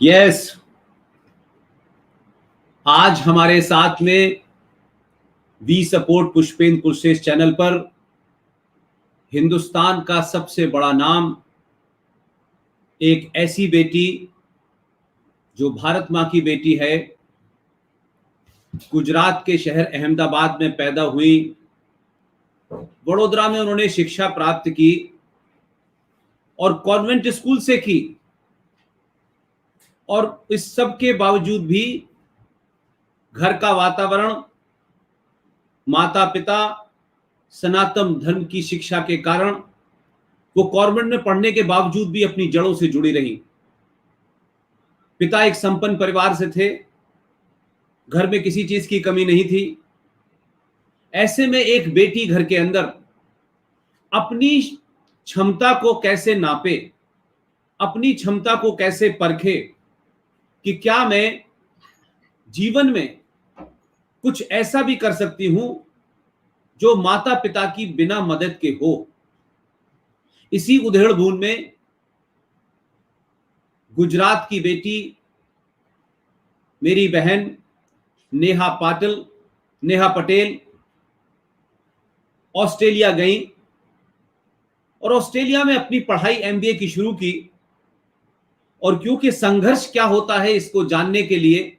Yes, आज हमारे साथ में we support Pushpendra Kulshreshtha channel पर हिंदुस्तान का सबसे बड़ा नाम, एक ऐसी बेटी जो भारत मां की बेटी है, गुजरात के शहर अहमदाबाद में पैदा हुई, वडोदरा में उन्होंने शिक्षा प्राप्त की और कॉन्वेंट स्कूल से की। और इस सब के बावजूद भी घर का वातावरण, माता पिता, सनातन धर्म की शिक्षा के कारण वो कॉन्वेंट में पढ़ने के बावजूद भी अपनी जड़ों से जुड़ी रही। पिता एक संपन्न परिवार से थे, घर में किसी चीज की कमी नहीं थी। ऐसे में एक बेटी घर के अंदर अपनी क्षमता को कैसे नापे, अपनी क्षमता को कैसे परखे कि क्या मैं जीवन में कुछ ऐसा भी कर सकती हूं जो माता पिता की बिना मदद के हो। इसी उधेड़ बुन में गुजरात की बेटी मेरी बहन नेहा पटेल ऑस्ट्रेलिया गई और ऑस्ट्रेलिया में अपनी पढ़ाई एमबीए की शुरू की। और क्योंकि संघर्ष क्या होता है इसको जानने के लिए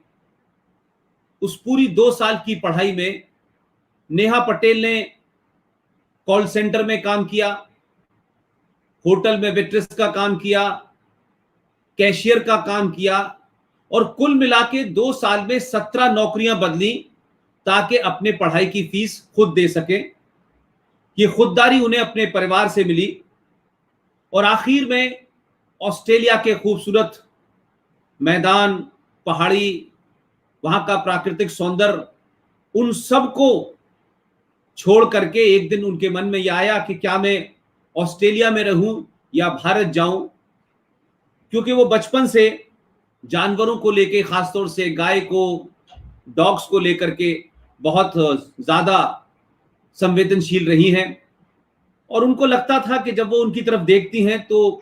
उस पूरी 2 साल की पढ़ाई में नेहा पटेल ने कॉल सेंटर में काम किया, होटल में वेट्रेस का काम किया, कैशियर का काम किया और कुल मिला के 2 साल में 17 नौकरियां बदली ताकि अपने पढ़ाई की फीस खुद दे सके। ये खुददारी उन्हें अपने परिवार से मिली और आखिर में ऑस्ट्रेलिया के खूबसूरत मैदान, पहाड़ी, वहां का प्राकृतिक सौंदर्य, उन सब को छोड़ करके एक दिन उनके मन में यह आया कि क्या मैं ऑस्ट्रेलिया में रहूं या भारत जाऊं। क्योंकि वो बचपन से जानवरों को लेके, खासतौर से गाय को, डॉग्स को लेकर के बहुत ज्यादा संवेदनशील रही हैं और उनको लगता था कि जब वो उनकी तरफ देखती हैं तो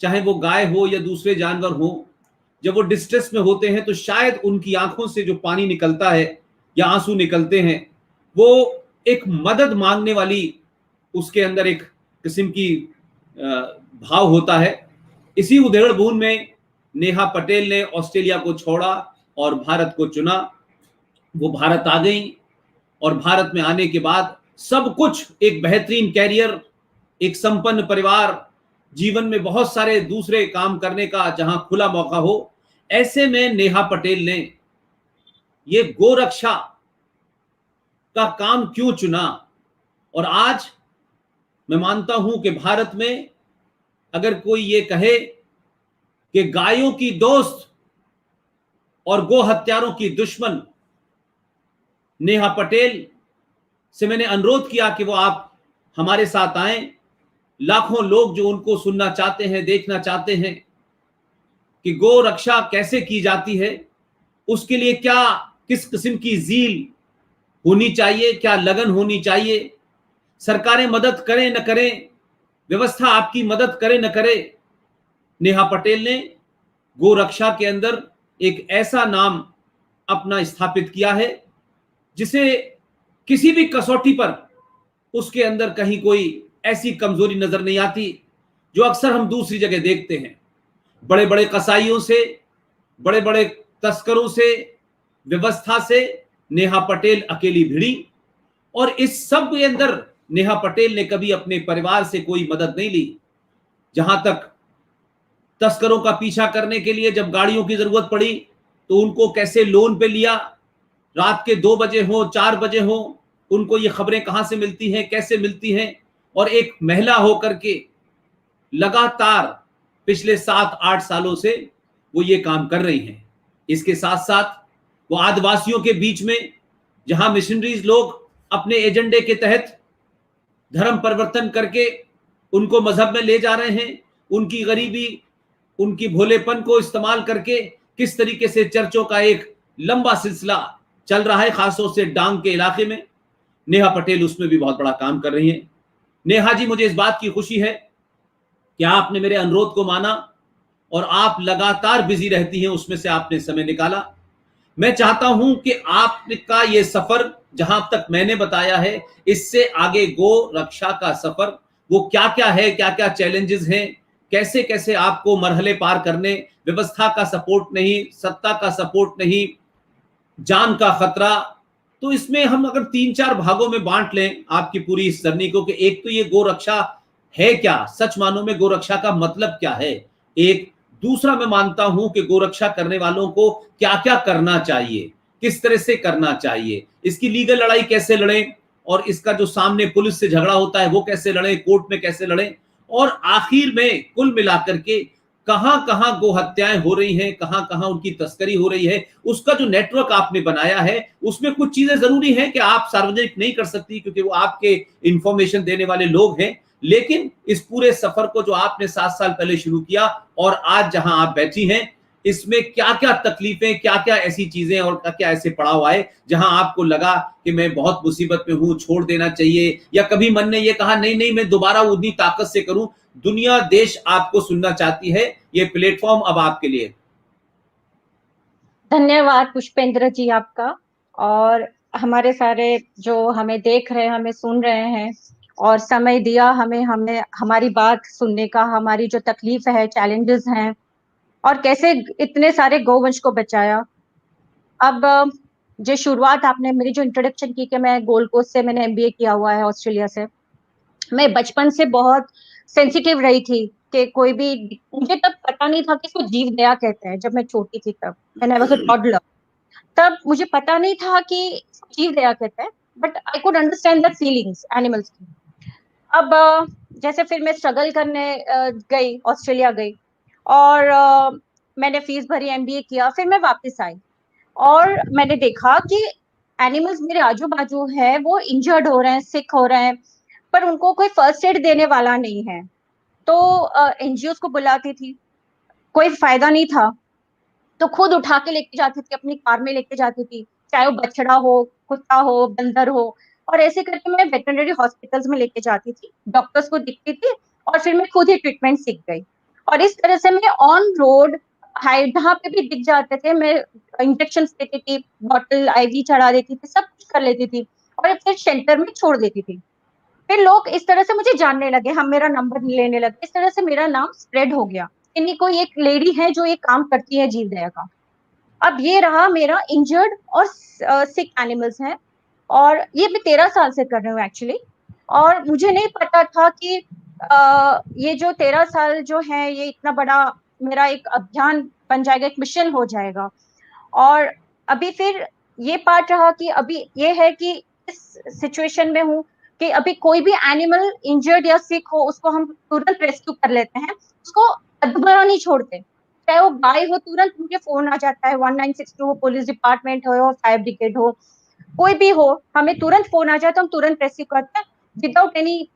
चाहे वो गाय हो या दूसरे जानवर हो, जब वो डिस्ट्रेस में होते हैं तो शायद उनकी आंखों से जो पानी निकलता है या आंसू निकलते हैं वो एक मदद मांगने वाली, उसके अंदर एक किस्म की भाव होता है। इसी उधेड़ बुन में नेहा पटेल ने ऑस्ट्रेलिया को छोड़ा और भारत को चुना। वो भारत आ गई और भारत में आने के बाद सब कुछ, एक बेहतरीन कैरियर, एक संपन्न परिवार, जीवन में बहुत सारे दूसरे काम करने का जहां खुला मौका हो, ऐसे में नेहा पटेल ने ये गोरक्षा का काम क्यों चुना। और आज मैं मानता हूं कि भारत में अगर कोई ये कहे कि गायों की दोस्त और गो हत्यारों की दुश्मन नेहा पटेल से मैंने अनुरोध किया कि वो आप हमारे साथ आएं। लाखों लोग जो उनको सुनना चाहते हैं, देखना चाहते हैं कि गो रक्षा कैसे की जाती है, उसके लिए क्या, किस किस्म की जील होनी चाहिए, क्या लगन होनी चाहिए, सरकारें मदद करें न करें, व्यवस्था आपकी मदद करे न करे, नेहा पटेल ने गो रक्षा के अंदर एक ऐसा नाम अपना स्थापित किया है जिसे किसी भी कसौटी पर उसके अंदर कहीं कोई ऐसी कमजोरी नजर नहीं आती जो अक्सर हम दूसरी जगह देखते हैं। बड़े बड़े कसाईयों से, बड़े बड़े तस्करों से, व्यवस्था से नेहा पटेल अकेली भिड़ी और इस सब के अंदर नेहा पटेल ने कभी अपने परिवार से कोई मदद नहीं ली। जहां तक तस्करों का पीछा करने के लिए जब गाड़ियों की जरूरत पड़ी तो उनको कैसे लोन पे लिया, रात के 2 बजे हो, 4 बजे हो, उनको ये खबरें कहां से मिलती हैं, कैसे मिलती हैं, और एक महिला होकर के लगातार पिछले 7-8 सालों से वो ये काम कर रही हैं। इसके साथ साथ वो आदिवासियों के बीच में जहां मिशनरीज लोग अपने एजेंडे के तहत धर्म परिवर्तन करके उनको मजहब में ले जा रहे हैं, उनकी गरीबी, उनकी भोलेपन को इस्तेमाल करके किस तरीके से चर्चों का एक लंबा सिलसिला चल रहा है, खासतौर से डांग के इलाके में, नेहा पटेल उसमें भी बहुत बड़ा काम कर रही हैं। नेहा जी, मुझे इस बात की खुशी है कि आपने मेरे अनुरोध को माना और आप लगातार बिजी रहती हैं, उसमें से आपने समय निकाला। मैं चाहता हूं कि आपका ये सफर जहां तक मैंने बताया है, इससे आगे गो रक्षा का सफर वो क्या क्या है, क्या क्या चैलेंजेस हैं, कैसे कैसे आपको मरहले पार करने, व्यवस्था का सपोर्ट नहीं, सत्ता का सपोर्ट नहीं, जान का खतरा। तो इसमें हम अगर 3-4 भागों में बांट लें आपकी पूरी इस जर्नी को, कि एक तो ये गोरक्षा है क्या, सच मानो में गोरक्षा का मतलब क्या है, एक। दूसरा, मैं मानता हूं कि गोरक्षा करने वालों को क्या क्या करना चाहिए, किस तरह से करना चाहिए, इसकी लीगल लड़ाई कैसे लड़ें, और इसका जो सामने पुलिस से झगड़ा होता है वो कैसे लड़ें, कोर्ट में कैसे लड़ें, और आखिर में कुल मिलाकर के कहां कहां गोहत्याएं हो रही हैं, कहां कहां उनकी तस्करी हो रही है, उसका जो नेटवर्क आपने बनाया है, उसमें कुछ चीजें जरूरी हैं कि आप सार्वजनिक नहीं कर सकती क्योंकि वो आपके इंफॉर्मेशन देने वाले लोग हैं। लेकिन इस पूरे सफर को जो आपने 7 साल पहले शुरू किया और आज जहां आप बैठी हैं, इसमें क्या क्या तकलीफें, क्या क्या ऐसी चीजें और क्या क्या ऐसे पड़ाव आए जहां आपको लगा कि मैं बहुत मुसीबत में हूं, छोड़ देना चाहिए, या कभी मन ने यह कहा नहीं नहीं मैं दोबारा उतनी ताकत से करूं। दुनिया देश आपको सुनना चाहती है, ये प्लेटफॉर्म अब आपके लिए। धन्यवाद पुष्पेंद्र जी आपका। और हमारे सारे जो हमें देख रहे हैं, हमें सुन रहे हैं, और समय दिया हमें हमें हमारी बात सुनने का, हमारी जो तकलीफ है, चैलेंजेस हैं, और कैसे इतने सारे गौवंश को बचाया। अब जो शुरुआत आपने मेरी जो इंट्रोडक्शन की कि मैं गोल्ड कोस्ट से मैंने एमबीए किया हुआ है, ऑस्ट्रेलिया से। मैं बचपन से बहुत सेंसिटिव रही थी कि कोई भी, मुझे तब पता नहीं था कि इसको जीव दया कहते हैं। जब मैं छोटी थी तब, मैंने वाज अ टॉडलर, तब मुझे पता नहीं था कि जीव दया कहते हैं। But I could understand the feelings animals की। अब जैसे फिर मैं स्ट्रगल करने गई, ऑस्ट्रेलिया गई, और मैंने फीस भरी, एमबीए किया, फिर मैं वापस आई। और मैंने देखा कि एनिमल्स मेरे आजू बाजू है, वो इंजर्ड हो रहे हैं, सिक हो रहे हैं, पर उनको कोई फर्स्ट एड देने वाला नहीं है। तो एनजीओ को बुलाती थी, कोई फायदा नहीं था। तो खुद उठा के लेके जाती थी, अपनी कार में लेके जाती थी, चाहे वो बछड़ा हो, कुत्ता हो, बंदर हो। और ऐसे करके मैं वेटरनरी हॉस्पिटल्स में लेके जाती थी, डॉक्टर्स को दिखती थी, और फिर मैं खुद ही ट्रीटमेंट सीख गई। और इस तरह से मैं ऑन रोड, हाई जहाँ पे भी दिख जाते थे, मैं इंजेक्शन देती थी, बॉटल आईवी चढ़ा देती थी, सब कुछ कर लेती थी, और फिर शेल्टर में छोड़ देती थी। फिर लोग इस तरह से मुझे जानने लगे, हम मेरा नंबर लेने लगे, इस तरह से मेरा नाम स्प्रेड हो गया। इन्हीं कोई एक लेडी है जो ये काम करती है जीव दया का। अब ये रहा मेरा इंजर्ड और सिक एनिमल्स हैं, और ये मैं 13 साल से कर रही हूँ एक्चुअली। और मुझे नहीं पता था कि ये जो 13 साल जो है, ये इतना बड़ा मेरा एक अभियान बन जाएगा, एक मिशन हो जाएगा। और अभी फिर ये पार्ट रहा कि अभी ये है कि इस सिचुएशन में हूँ कि अभी कोई भी एनिमल इंजर्ड या सिक हो, उसको हम तुरंत रेस्क्यू कर लेते हैं, उसको दोबारा नहीं छोड़ते। चाहे वो गाय हो, तुरंत मुझे फोन आ जाता है, 1962 हो, पुलिस डिपार्टमेंट हो, फायर ब्रिगेड हो, कोई भी हो, हमें तुरंत फोन आ जाए तो हम तुरंत रेस्क्यू करते हैं, विदाउट एनी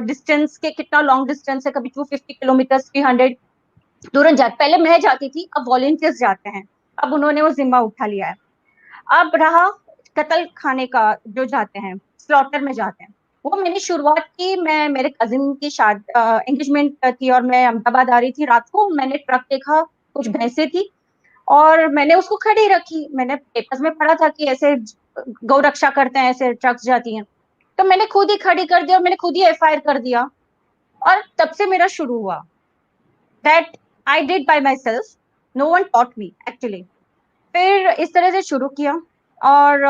डिस्टेंस के। कितना लॉन्ग डिस्टेंस है, कभी 250 किलोमीटर, 300, तुरंत जाते। पहले मैं जाती थी, अब वॉलेंटियर्स जाते हैं, अब उन्होंने वो जिम्मा उठा लिया है। अब रहा कत्ल खाने का, जो जाते हैं स्लॉटर में जाते हैं, वो मैंने शुरुआत की। मैं मेरे कजिन की शादी, एंगेजमेंट थी, और मैं अहमदाबाद आ रही थी रात को, मैंने ट्रक देखा, कुछ भैंसे थी, और मैंने उसको खड़ी रखी। मैंने पेपर्स में पढ़ा था कि ऐसे गौ रक्षा करते हैं, ऐसे ट्रक्स जाती हैं, तो मैंने खुद ही खड़ी कर दिया, और मैंने खुद ही एफआईआर कर दिया। और तब से मेरा शुरू हुआ, that I did by myself, no one taught me actually. फिर इस तरह से शुरू किया, और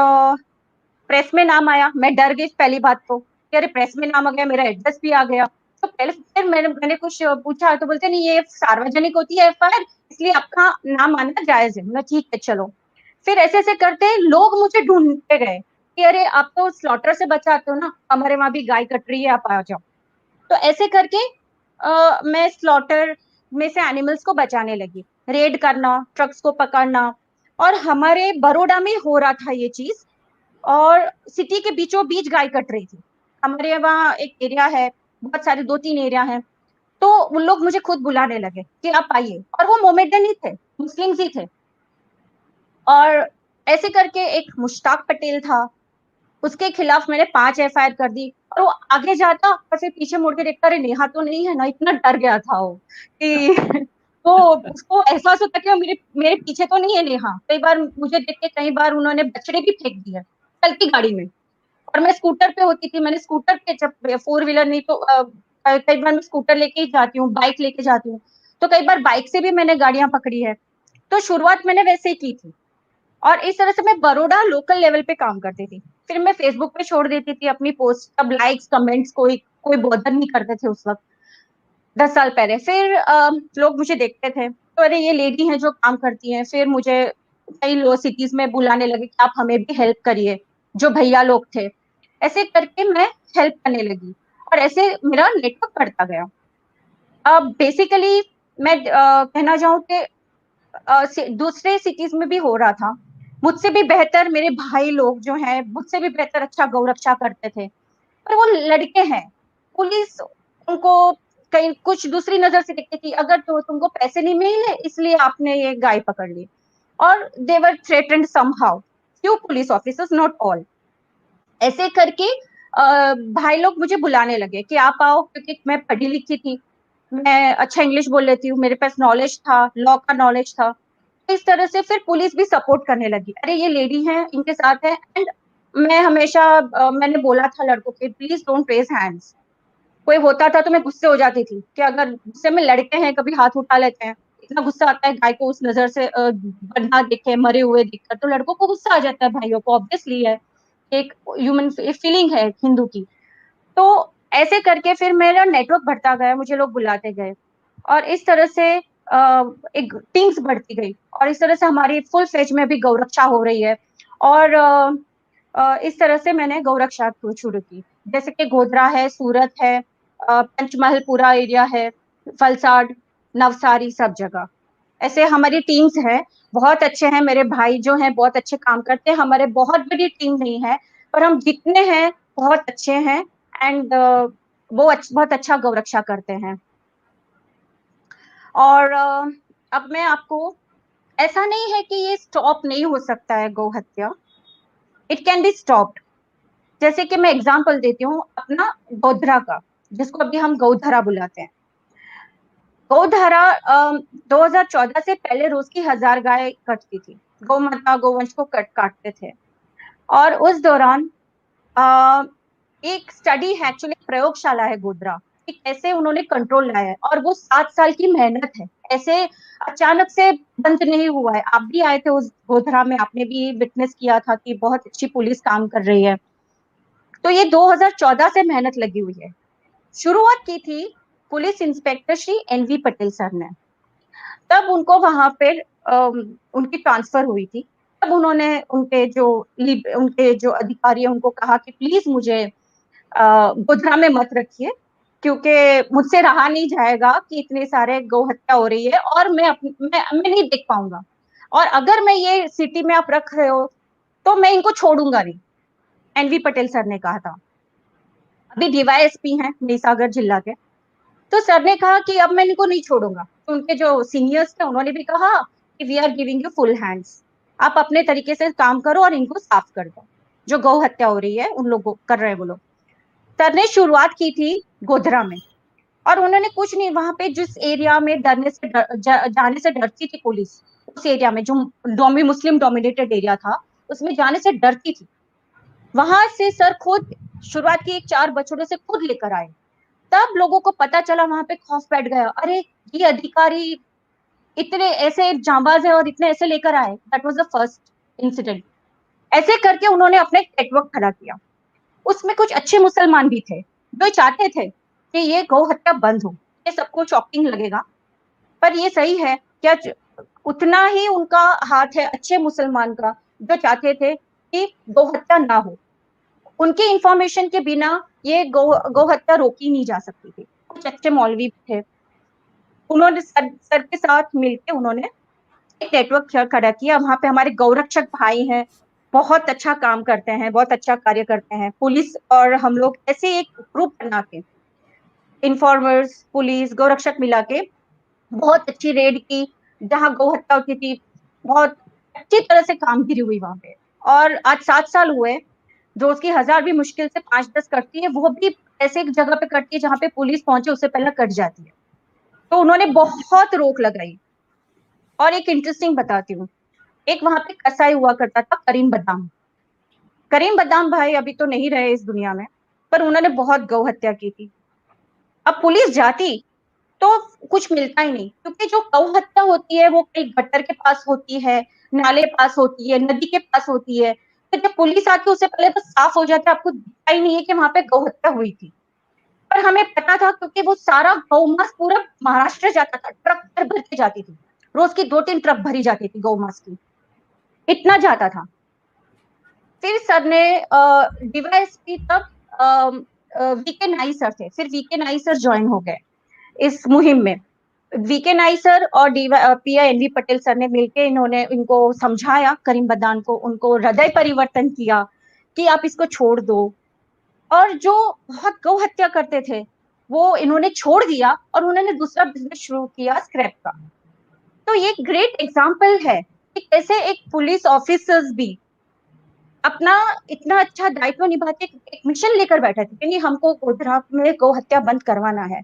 प्रेस में नाम आया। मैं डर गई पहली बात तो कि अरे प्रेस में नाम आ गया, मेरा एड्रेस भी आ गया। तो पहले फिर मैंने कुछ पूछा, तो बोलते नहीं, ये सार्वजनिक होती है एफआईआर, इसलिए आपका नाम आना जायज है। मैं ठीक है चलो। फिर ऐसे ऐसे करते लोग मुझे ढूंढते गए कि अरे आप तो स्लॉटर से बचाते हो ना, हमारे वहां भी गाय कट रही है, आप आ जाओ। तो ऐसे करके मैं स्लॉटर में से एनिमल्स को बचाने लगी, रेड करना, ट्रक्स को पकड़ना। और हमारे बड़ौदा में हो रहा था ये चीज, और सिटी के बीचों बीच गाय कट रही थी। हमारे वहाँ एक एरिया है, बहुत सारे 2-3 एरिया हैं। तो उन लोग मुझे खुद बुलाने लगे कि आप आइए, और वो मोमेडन ही थे, मुस्लिम्स ही थे। और ऐसे करके एक मुश्ताक पटेल था, उसके खिलाफ मैंने 5 एफआईआर कर दी। और वो आगे जाता और फिर पीछे मुड़ के देखता, अरे नेहा तो नहीं है ना, इतना डर गया था वो कि तो उसको एहसास होता कि वो मेरे मेरे पीछे तो नहीं है नेहा। कई बार मुझे देख के कई बार उन्होंने बछड़े भी फेंक दिए चलती गाड़ी में। और मैं स्कूटर पे होती थी, मैंने स्कूटर पे, जब फोर व्हीलर नहीं तो कई बार मैं स्कूटर लेके ही जाती हूँ, बाइक लेके जाती हूँ, तो कई बार बाइक से भी मैंने गाड़ियां पकड़ी है। तो शुरुआत मैंने वैसे ही की थी। और इस तरह से मैं बड़ौदा लोकल लेवल पे काम करती थी। फिर मैं फेसबुक पे छोड़ देती थी अपनी पोस्ट, अब लाइक्स कमेंट्स कोई कोई बॉदर नहीं करते थे उस वक्त, 10 साल पहले। फिर लोग मुझे देखते थे तो अरे ये लेडी है जो काम करती है। फिर मुझे कई लोग सिटीज में बुलाने लगे कि आप हमें भी हेल्प करिए, जो भैया लोग थे। ऐसे करके मैं हेल्प करने लगी और ऐसे मेरा नेटवर्क बढ़ता गया। अब बेसिकली मैं कहना चाहूँ कि दूसरे सिटीज में भी हो रहा था। मुझसे भी बेहतर मेरे भाई लोग जो हैं, मुझसे भी बेहतर अच्छा गौ रक्षा करते थे, पर वो लड़के हैं। पुलिस उनको कहीं कुछ दूसरी नजर से देखती थी, अगर तो तुमको पैसे नहीं मिले इसलिए आपने ये गाय पकड़ ली। और they were threatened somehow, few police officers, not all. ऐसे करके भाई लोग मुझे बुलाने लगे कि आप आओ, क्योंकि मैं पढ़ी लिखी थी, मैं अच्छा इंग्लिश बोल लेती हूँ, मेरे पास नॉलेज था, लॉ का नॉलेज था। तो इस तरह से फिर पुलिस भी सपोर्ट करने लगी, अरे ये लेडी है इनके साथ है। एंड मैं हमेशा मैंने बोला था लड़कों के, प्लीज डोंट रेज हैंड्स। कोई होता था तो मैं गुस्से हो जाती थी कि अगर गुस्से में लड़के हैं कभी हाथ उठा लेते हैं, इतना गुस्सा आता है गाय को उस नजर से बंधा देखे, मरे हुए दिखकर, तो लड़कों को गुस्सा आ जाता है, भाइयों को ऑब्वियसली है, एक ह्यूमन फीलिंग है हिंदू की। तो ऐसे करके फिर मेरा नेटवर्क बढ़ता गया, मुझे लोग बुलाते गए और इस तरह से एक टीम्स बढ़ती गई और इस तरह से हमारी फुल फेज में भी गौरक्षा हो रही है। और इस तरह से मैंने गौरक्षा शुरू की, जैसे कि गोधरा है, सूरत है, पंचमहल पूरा एरिया है, फलसाड, नवसारी, सब जगह ऐसे हमारी टीम्स हैं। बहुत अच्छे हैं मेरे भाई जो हैं, बहुत अच्छे काम करते हैं। हमारे बहुत बड़ी टीम नहीं है, पर हम जितने हैं बहुत अच्छे हैं। एंड वो बहुत अच्छा गौरक्षा करते हैं। और अब मैं आपको, ऐसा नहीं है कि ये स्टॉप नहीं हो सकता है गौ हत्या, इट कैन बी स्टॉप्ड। जैसे कि मैं एग्जांपल देती हूँ अपना गोधरा का, जिसको अभी हम गौधरा बुलाते हैं। गौधरा 2014 से पहले रोज की 1000 गाय कटती थी, गौ माता गोवंश को काटते थे। और उस दौरान अ, एक स्टडी है, एक्चुअली प्रयोगशाला है गोधरा, कि कैसे उन्होंने कंट्रोल लाया है। और वो 7 साल की मेहनत है, ऐसे अचानक से बंद नहीं हुआ है। आप भी आए थे उस गोधरा में, आपने भी विटनेस किया था कि बहुत अच्छी पुलिस काम कर रही है। तो ये 2014 से मेहनत लगी हुई है। शुरुआत की थी police inspector Shri NV Patel sir ने। तब उनको वहां पे उनकी ट्रांसफर हुई थी। तब उन्होंने उनके जो अधिकारी है उनको कहा कि प्लीज मुझे गोधरा में मत रखिए, क्योंकि मुझसे रहा नहीं जाएगा कि इतने सारे गौ हत्या हो रही है और मैं नहीं देख पाऊंगा। और अगर मैं ये सिटी में आप रख रहे हो तो मैं इनको छोड़ूंगा नहीं, एनवी पटेल सर ने कहा था। अभी डीवाईएसपी हैं सागर जिला के। तो सर ने कहा कि अब मैं इनको नहीं छोड़ूंगा। तो उनके जो सीनियर्स थे उन्होंने भी कहा कि we are giving you full hands, आप अपने तरीके से काम करो और इनको साफ कर दो, जो गौ हत्या हो रही है उन लोगों कर रहे हैं वो लोग। सर ने शुरुआत की थी गोधरा में। और उन्होंने कुछ नहीं, वहां पे जिस एरिया में जाने से डरती थी पुलिस, उस एरिया में जो मुस्लिम डोमिनेटेड एरिया था, उसमें जाने से डरती थी, वहां से सर खुद शुरुआत की, एक 4 बछड़ों से खुद लेकर आए। तब लोगों को पता चला, वहां पे खौफ बैठ गया, अरे ये अधिकारी इतने ऐसे जांबाज है और इतने ऐसे लेकर आए। That was the first incident. ऐसे करके उन्होंने अपना एक नेटवर्क खड़ा किया। उसमें कुछ अच्छे मुसलमान भी थे जो चाहते थे कि ये गौ हत्या बंद हो। ये सबको शॉकिंग लगेगा, पर ये सही है क्या? उतना ही उनका हाथ है अच्छे मुसलमान का, जो चाहते थे कि गौ हत्या ना हो। उनके इंफॉर्मेशन के बिना ये गौ हत्या रोकी नहीं जा सकती थी। कुछ अच्छे मौलवी थे, उन्होंने सर के साथ मिलकर उन्होंने एक नेटवर्क खड़ा किया। वहां पे हमारे गौरक्षक भाई हैं, बहुत अच्छा काम करते हैं, बहुत अच्छा कार्य करते हैं। पुलिस और हम लोग ऐसे एक ग्रुप बना के, इन्फॉर्मर्स, पुलिस, गौरक्षक मिला के बहुत अच्छी रेड की। जहां गौ हत्या होती थी, बहुत अच्छी तरह से कामगिरी हुई वहां पे। और आज 7 साल हुए। रोज की 1000 भी मुश्किल से 5-10 कटती है, वो भी ऐसे एक जगह पे कटती है जहाँ पे पुलिस पहुंचे उससे पहले कट जाती है। तो उन्होंने बहुत रोक लगाई। और एक इंटरेस्टिंग बताती हूँ, एक वहां पे कसाई हुआ करता था, करीम बदाम। करीम बदाम भाई अभी तो नहीं रहे इस दुनिया में, पर उन्होंने बहुत गौ हत्या की थी। अब पुलिस जाती तो कुछ मिलता ही नहीं, क्योंकि जो गौ हत्या होती है वो कहीं गटर के पास होती है, नाले पास होती है, नदी के पास होती है। तो जब पुलिस आती है उससे पहले तो साफ हो जाता है, आपको दिखता ही नहीं है कि वहां पे गौ हत्या हुई थी। पर हमें पता था, क्योंकि वो सारा गौमांस पूरा महाराष्ट्र जाता था, ट्रक भर भर के जाती थी। रोज की 2-3 ट्रक भरी जाती थी गौमांस की, इतना जाता था। फिर सर ने डीवाईएसपी तब वीके नाई सर थे, फिर वीके नाई सर ज्वाइन हो गए इस मुहिम में। वीके नाई सर और पीआई एनवी पटेल सर ने मिलकर इन्होंने इनको समझाया, करीम बदान को, उनको हृदय परिवर्तन किया कि आप इसको छोड़ दो। और जो बहुत गौ हत्या करते थे वो इन्होंने छोड़ दिया और उन्होंने दूसरा बिजनेस शुरू किया, स्क्रैप का। तो ये ग्रेट एग्जाम्पल है कि कैसे एक पुलिस ऑफिसर्स भी अपना इतना अच्छा दायित्व निभाते, एक मिशन लेकर बैठे थे कि हमको गोधरा में गौ हत्या बंद करवाना है।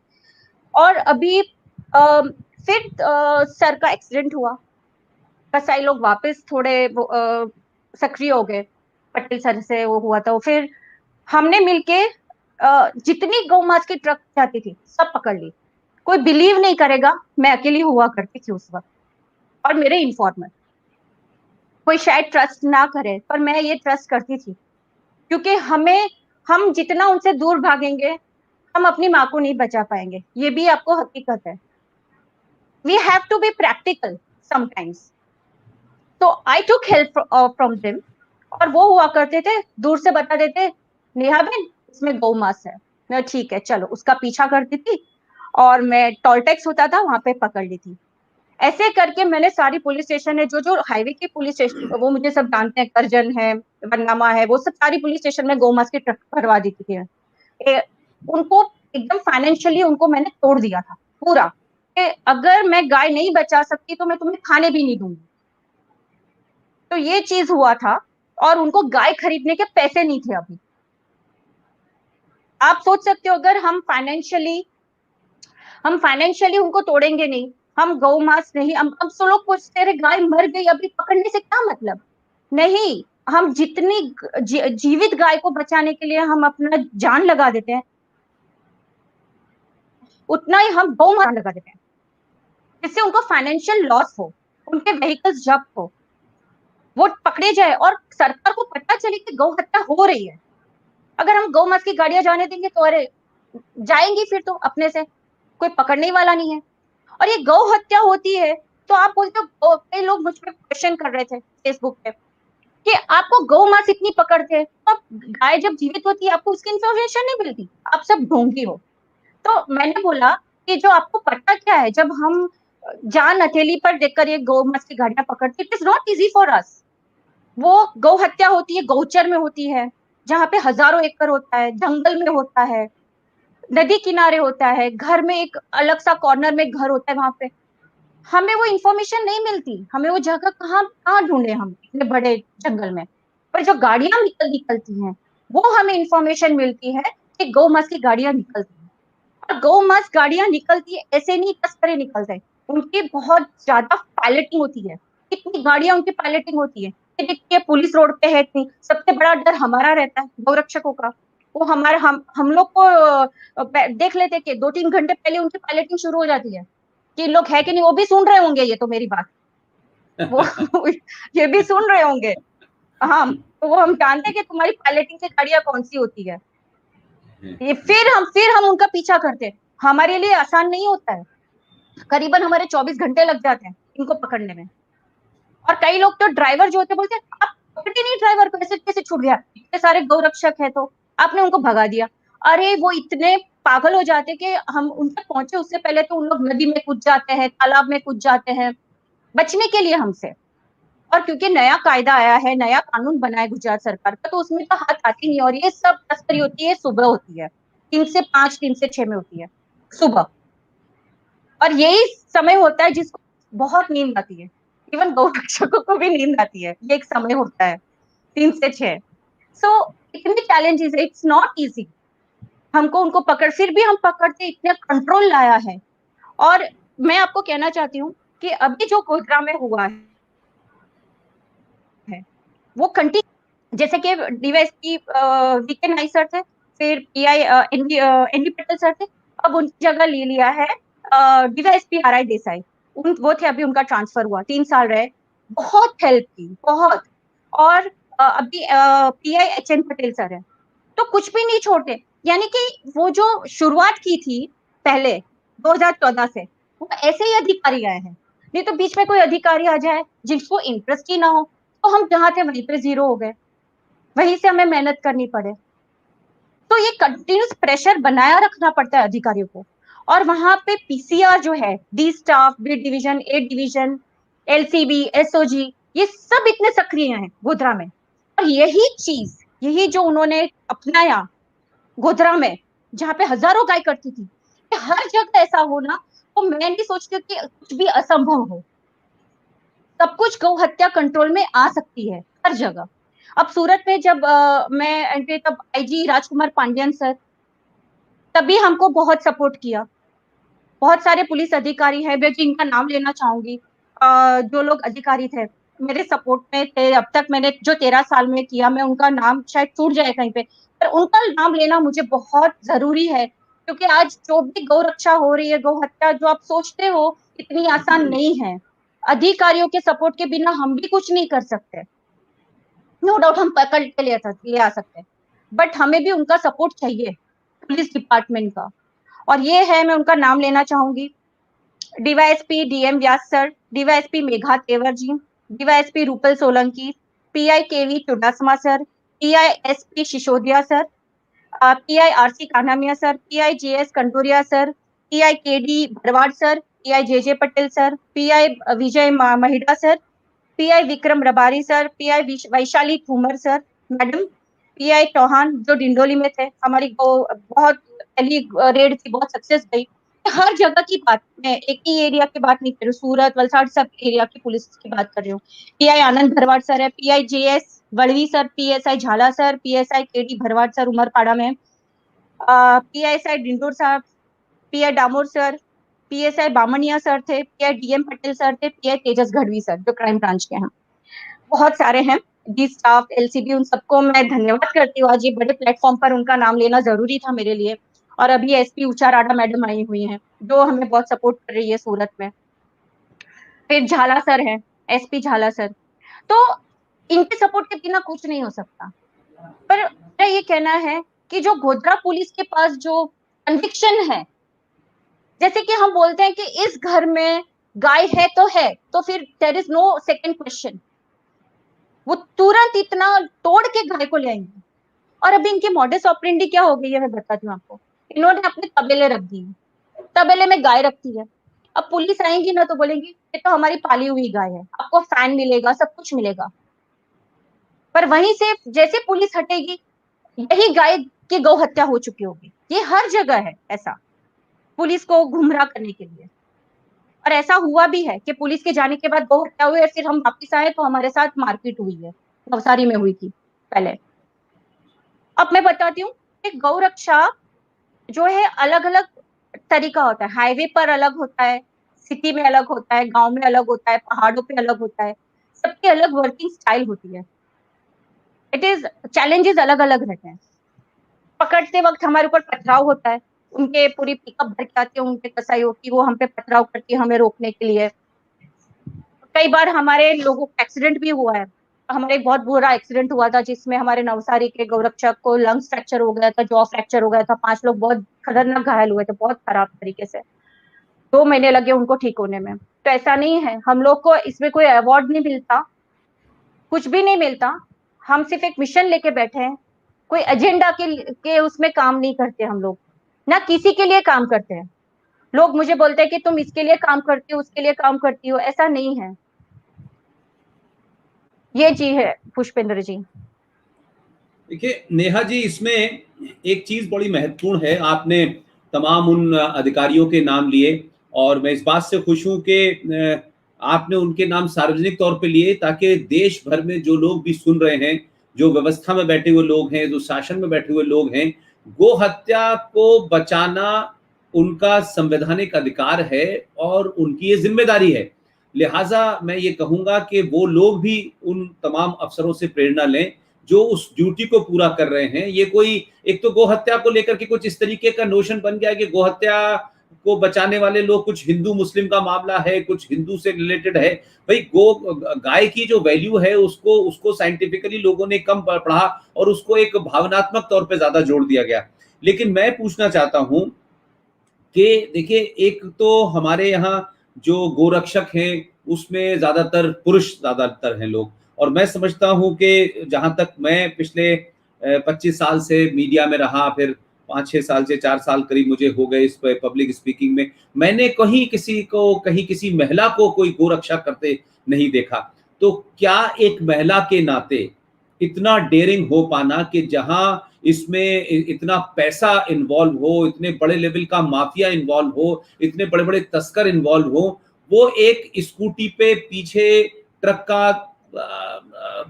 और अभी फिर सर का एक्सीडेंट हुआ, कसाई लोग वापस थोड़े सक्रिय हो गए, पटेल सर से वो हुआ था। फिर हमने मिलके जितनी गौमांस की ट्रक जाती थी सब पकड़ ली। कोई बिलीव नहीं करेगा, मैं अकेली हुआ करती थी उस वक्त, और मेरे इन्फॉर्मर। कोई शायद ट्रस्ट ना करे, पर मैं ये ट्रस्ट करती थी, क्योंकि हम जितना उनसे दूर भागेंगे हम अपनी माँ को नहीं बचा पाएंगे, ये भी आपको हकीकत है। We have to be practical sometimes. तो I took help from them. और वो हुआ करते थे, दूर से बता देते, नेहा बहन इसमें गौ मास है। मैं ठीक है चलो, उसका पीछा करती थी और मैं टोल टैक्स होता था वहां पे पकड़ ली थी। ऐसे करके मैंने सारी पुलिस स्टेशन है, जो जो हाईवे की पुलिस स्टेशन वो मुझे सब जानते हैं, करजन है, बनगामा है, वो सब सारी पुलिस स्टेशन में गौ मास की ट्रक भरवा दी थी। उनको एकदम फाइनेंशियली उनको मैंने तोड़ दिया था पूरा, कि अगर मैं गाय नहीं बचा सकती तो मैं तुम्हें खाने भी नहीं दूंगी। तो ये चीज हुआ था। और उनको गाय खरीदने के पैसे नहीं थे अभी। आप सोच सकते हो, अगर हम फाइनेंशियली उनको तोड़ेंगे नहीं, हम गौ मास नहीं, हम सब लोग पूछते रहे गाय मर गई अभी पकड़ने से क्या मतलब। नहीं, हम जितनी जीवित गाय को बचाने के लिए हम अपना जान लगा देते हैं, उतना ही हम गौ मास लगा देते हैं, जिससे उनको फाइनेंशियल लॉस हो, उनके व्हीकल्स जब्त हो, वो पकड़े जाए और सरकार को पता चले कि गौ हत्या हो रही है। अगर हम गौ मास की गाड़ियां जाने देंगे तो अरे जाएंगी फिर तो अपने से, कोई पकड़ने वाला नहीं है। और ये गौ हत्या होती है तो आप बोलते हो, कई लोग मुझ पर क्वेश्चन कर रहे थे फेसबुक पे कि आपको गौ मास इतनी पकड़ते हैं, तो गाय जब जीवित होती है आपको उसकी इन्फॉर्मेशन नहीं मिलती, आप सब ढोंगी हो। तो मैंने बोला कि जो आपको पता क्या है, जब हम जान हथेली पर देखकर ये गौ मास की गाड़ियां पकड़ते, it is not easy for us. वो गौ हत्या होती है गौचर में होती है, जहाँ पे हजारों एकड़ होता है, जंगल में होता है, नदी किनारे होता है, घर में एक अलग सा कॉर्नर में घर होता है वहां पे। हमें वो इंफॉर्मेशन नहीं मिलती, हमें वो जगह कहाँ कहाँ ढूंढे हम इतने बड़े जंगल में। पर जो गाड़ियां निकलती हैं वो हमें इंफॉर्मेशन मिलती है कि गौ मास की गाड़ियां निकलती हैं। और गौ मास गाड़ियां निकलती है ऐसे नहीं तस्करे निकलते हैं, उनकी बहुत ज्यादा पायलटिंग होती है। कितनी गाड़ियां उनकी पायलटिंग होती है कि देखिए पुलिस रोड पे है इतनी, सबसे बड़ा डर हमारा रहता है गौरक्षकों का। वो हमारे हम लोग को देख लेते कि 2-3 घंटे पहले उनकी पायलटिंग शुरू हो जाती है कि लोग है कि नहीं, वो भी सुन रहे होंगे ये तो मेरी बात, वो ये भी सुन रहे होंगे। हाँ, तो वो हम जानते हैं कि तुम्हारी पायलटिंग की गाड़ियां कौन सी होती है। ये फिर हम उनका पीछा करते हैं। हमारे लिए आसान नहीं होता है, करीबन हमारे 24 घंटे लग जाते हैं इनको पकड़ने में। और कई लोग तो ड्राइवर जो होते हैं बोलते हैं आप पकड़े नहीं ड्राइवर को, ऐसे कैसे छूट गया, इतने सारे गौरक्षक है तो आपने उनको भगा दिया। अरे वो इतने पागल हो जाते कि हम उन तक पहुंचे उससे पहले तो उन लोग नदी में कूद जाते हैं, तालाब में कूद जाते हैं बचने के लिए हमसे। और क्योंकि नया कायदा आया है, नया कानून बना है गुजरात सरकार का, तो उसमें तो हाथ आती नहीं। और ये सब तस्करी होती है सुबह होती है, 3 से 5, 3 से 6 में होती है सुबह। और यही समय होता है जिसको बहुत नींद आती है, इवन गौ रक्षकों को भी नींद आती है, ये एक समय होता है 3 से 6। सो इतने चैलेंजेस है, इट्स नॉट इजी हमको उनको पकड़, फिर भी हम पकड़ते इतने कंट्रोल लाया है। और मैं आपको कहना चाहती हूँ कि अभी जो गोधरा में हुआ है वो कंटिन्यू, जैसे कि डीवाईएसपी वीके नाइक सर थे, फिर पीआई एनवी पटेल सर थे, अब उनकी जगह ले लिया है डीवाईएसपी आरआई देसाई। वो थे, अभी उनका ट्रांसफर हुआ, 3 साल रहे, बहुत हेल्प की, बहुत। और अभी पीआई एचएन पटेल सर है, तो कुछ भी नहीं छोड़ते। यानी कि वो जो शुरुआत की थी पहले 2014 से, वो ऐसे ही अधिकारी आए हैं। नहीं तो बीच में कोई अधिकारी आ जाए जिसको इंटरेस्ट ही ना हो, तो हम जहाँ थे वहीं पे जीरो हो गए, वहीं से हमें मेहनत करनी पड़े। तो ये कंटिन्यूस प्रेशर बनाया रखना पड़ता है अधिकारियों को। और वहां पे पीसीआर जो है, D staff, B division, A division, LCB, SOG, ये सब इतने सक्रिय हैं गोधरा में। और यही चीज, यही जो उन्होंने अपनाया गोधरा में, जहाँ पे हजारों गाय करती थी, हर जगह ऐसा होना, तो मैं नहीं सोचती कि कुछ भी असंभव हो। सब कुछ गौ हत्या कंट्रोल में आ सकती है हर जगह। अब सूरत में जब मैं एंट्री, तब आईजी राजकुमार पांड्यन सर, तभी हमको बहुत सपोर्ट किया। बहुत सारे पुलिस अधिकारी हैं, मैं जिनका नाम लेना चाहूंगी, जो लोग अधिकारी थे मेरे सपोर्ट में थे। अब तक मैंने जो 13 साल में किया, मैं उनका नाम शायद छूट जाए कहीं पे, पर उनका नाम लेना मुझे बहुत जरूरी है, क्योंकि आज जो भी गौ रक्षा हो रही है, गौ हत्या जो आप सोचते हो इतनी आसान नहीं है। अधिकारियों के सपोर्ट के बिना हम भी कुछ नहीं कर सकते। नो डाउट हम पकड़ के ले आ सकते हैं, बट हमें भी उनका सपोर्ट चाहिए, पुलिस डिपार्टमेंट का। और ये है, मैं उनका नाम लेना चाहूंगी, DYSP DM Vyas sir, DYSP Megha Tevar ji, DYSP Rupal Solanki, PI KV Chudasama sir, PI SP Sisodiya sir, PI RC Kanhamiya sir, PI JS Kantoria sir, PI KD Bharwad sir, PI JJ Patel sir, PI Vijay Mahida sir, PI Vikram Rabari sir, PI Vaishali Thumar sir madam, PI Chauhan जो डिंडोली में थे, हमारी बहुत पहली red थी, बहुत success गई। हर जगह की बात, मैं एक ही एरिया की बात नहीं कर रही हूँ, सूरत वलसाड़ सब एरिया की पुलिस की बात कर रही हूँ। पीआई आनंद भरवाड़ सर है, PI JS Vadvi sir, PSI Jhala sir, PSI KD Bharwad sir Umarpada में, पीएसआई डिंडोर साहब, PI Damor sir, PSI Bamaniya sir थे, पीआई डीएम पटेल सर थे, पीआई तेजस गढ़वी सर जो क्राइम ब्रांच के हैं। बहुत सारे हैं, डी स्टाफ, एलसीबी, उन सबको मैं धन्यवाद करती हूँ। आज ये बड़े प्लेटफॉर्म पर उनका नाम लेना जरूरी था मेरे लिए। और अभी एसपी ऊषा राडा मैडम आई हुई हैं, जो हमें बहुत सपोर्ट कर रही है सूरत में। फिर झाला सर है, एसपी झाला सर। तो इनके सपोर्ट के बिना कुछ नहीं हो सकता। पर मेरा ये कहना है कि जो गोधरा पुलिस के पास जो कन्विक्शन है, जैसे कि हम बोलते हैं कि इस घर में गाय है, तो फिर there is no second question, वो तुरंत इतना तोड़ के गाय को ले आएंगे। और अभी इनकी मॉडस ऑपरेंडी क्या हो गई है, मैं बताती हूँ आपको। इन्होंने अपने तबेले रख दिए, तबेले में गाय रखती है। अब पुलिस आएंगी ना, तो बोलेंगी ये तो हमारी पाली हुई गाय है, आपको फैन मिलेगा, सब कुछ मिलेगा। पर वहीं से जैसे पुलिस हटेगी, यही गाय की गौ हत्या हो चुकी होगी। ये हर जगह है ऐसा, पुलिस को गुमराह करने के लिए। और ऐसा हुआ भी है कि पुलिस के जाने के बाद गौ हत्या हुई, और फिर हम वापिस आए तो हमारे साथ मारपीट हुई है, नवसारी में हुई थी पहले। अब मैं बताती हूँ कि गौ रक्षा जो है अलग अलग तरीका होता है। हाईवे पर अलग होता है, सिटी में अलग होता है, गांव में अलग होता है, पहाड़ों पे अलग होता है। सबकी अलग वर्किंग स्टाइल होती है। इट इज चैलेंजेस अलग अलग रहते हैं। पकड़ते वक्त हमारे ऊपर पथराव होता है, उनके पूरी पिकअप भर के आती है उनके कसाईयों की, वो हम पे पथराव करती है हमें रोकने के लिए। कई बार हमारे लोगों का एक्सीडेंट भी हुआ है। हमारे एक बहुत बुरा एक्सीडेंट हुआ था, जिसमें हमारे नवसारी के गौरक्षक को लंग्स फ्रैक्चर हो गया था, जॉ फ्रैक्चर हो गया था, 5 लोग बहुत खतरनाक घायल हुए थे, बहुत खराब तरीके से। 2 महीने लगे उनको ठीक होने में। तो ऐसा नहीं है, हम लोग को इसमें कोई अवार्ड नहीं मिलता, कुछ भी नहीं मिलता। हम सिर्फ एक मिशन लेके बैठे हैं, कोई एजेंडा के उसमें काम नहीं करते हम लोग, ना किसी के लिए काम करते हैं। लोग मुझे बोलते हैं कि तुम इसके लिए काम करती हो, उसके लिए काम करती हो, ऐसा नहीं है। ये चीज है पुष्पेंद्र जी। देखिए नेहा जी, इसमें एक चीज बड़ी महत्वपूर्ण है। आपने तमाम उन अधिकारियों के नाम लिए, और मैं इस बात से खुश हूं कि आपने उनके नाम सार्वजनिक तौर पे लिए, ताकि देश भर में जो लोग भी सुन रहे हैं, जो व्यवस्था में बैठे हुए लोग हैं, जो शासन में बैठे हुए लोग हैं, गो हत्या को बचाना उनका संवैधानिक अधिकार है और उनकी ये जिम्मेदारी है। लिहाजा मैं ये कहूंगा कि वो लोग भी उन तमाम अफसरों से प्रेरणा लें जो उस ड्यूटी को पूरा कर रहे हैं। ये कोई, एक तो गोहत्या को लेकर के कुछ इस तरीके का नोशन बन गया कि गोहत्या को बचाने वाले लोग, कुछ हिंदू मुस्लिम का मामला है, कुछ हिंदू से रिलेटेड है। भाई गाय की जो वैल्यू है उसको उसको साइंटिफिकली लोगों ने कम पढ़ा और उसको एक भावनात्मक तौर पे ज्यादा जोड़ दिया गया। लेकिन मैं पूछना चाहता हूं कि देखिए, एक तो हमारे यहाँ जो गोरक्षक हैं उसमें ज्यादातर पुरुष ज्यादातर हैं लोग, और मैं समझता हूं कि जहां तक मैं पिछले 25 साल से मीडिया में रहा, फिर 5-6 साल से 4 साल करीब मुझे हो गए इस पब्लिक स्पीकिंग में, मैंने कहीं किसी महिला को कोई गोरक्षा करते नहीं देखा। तो क्या एक महिला के नाते इतना डेयरिंग हो पाना कि जहां इसमें इतना पैसा इन्वॉल्व हो, इतने बड़े लेवल का माफिया इन्वॉल्व हो, इतने बड़े बड़े तस्कर इन्वॉल्व हो, वो एक स्कूटी पे पीछे ट्रक का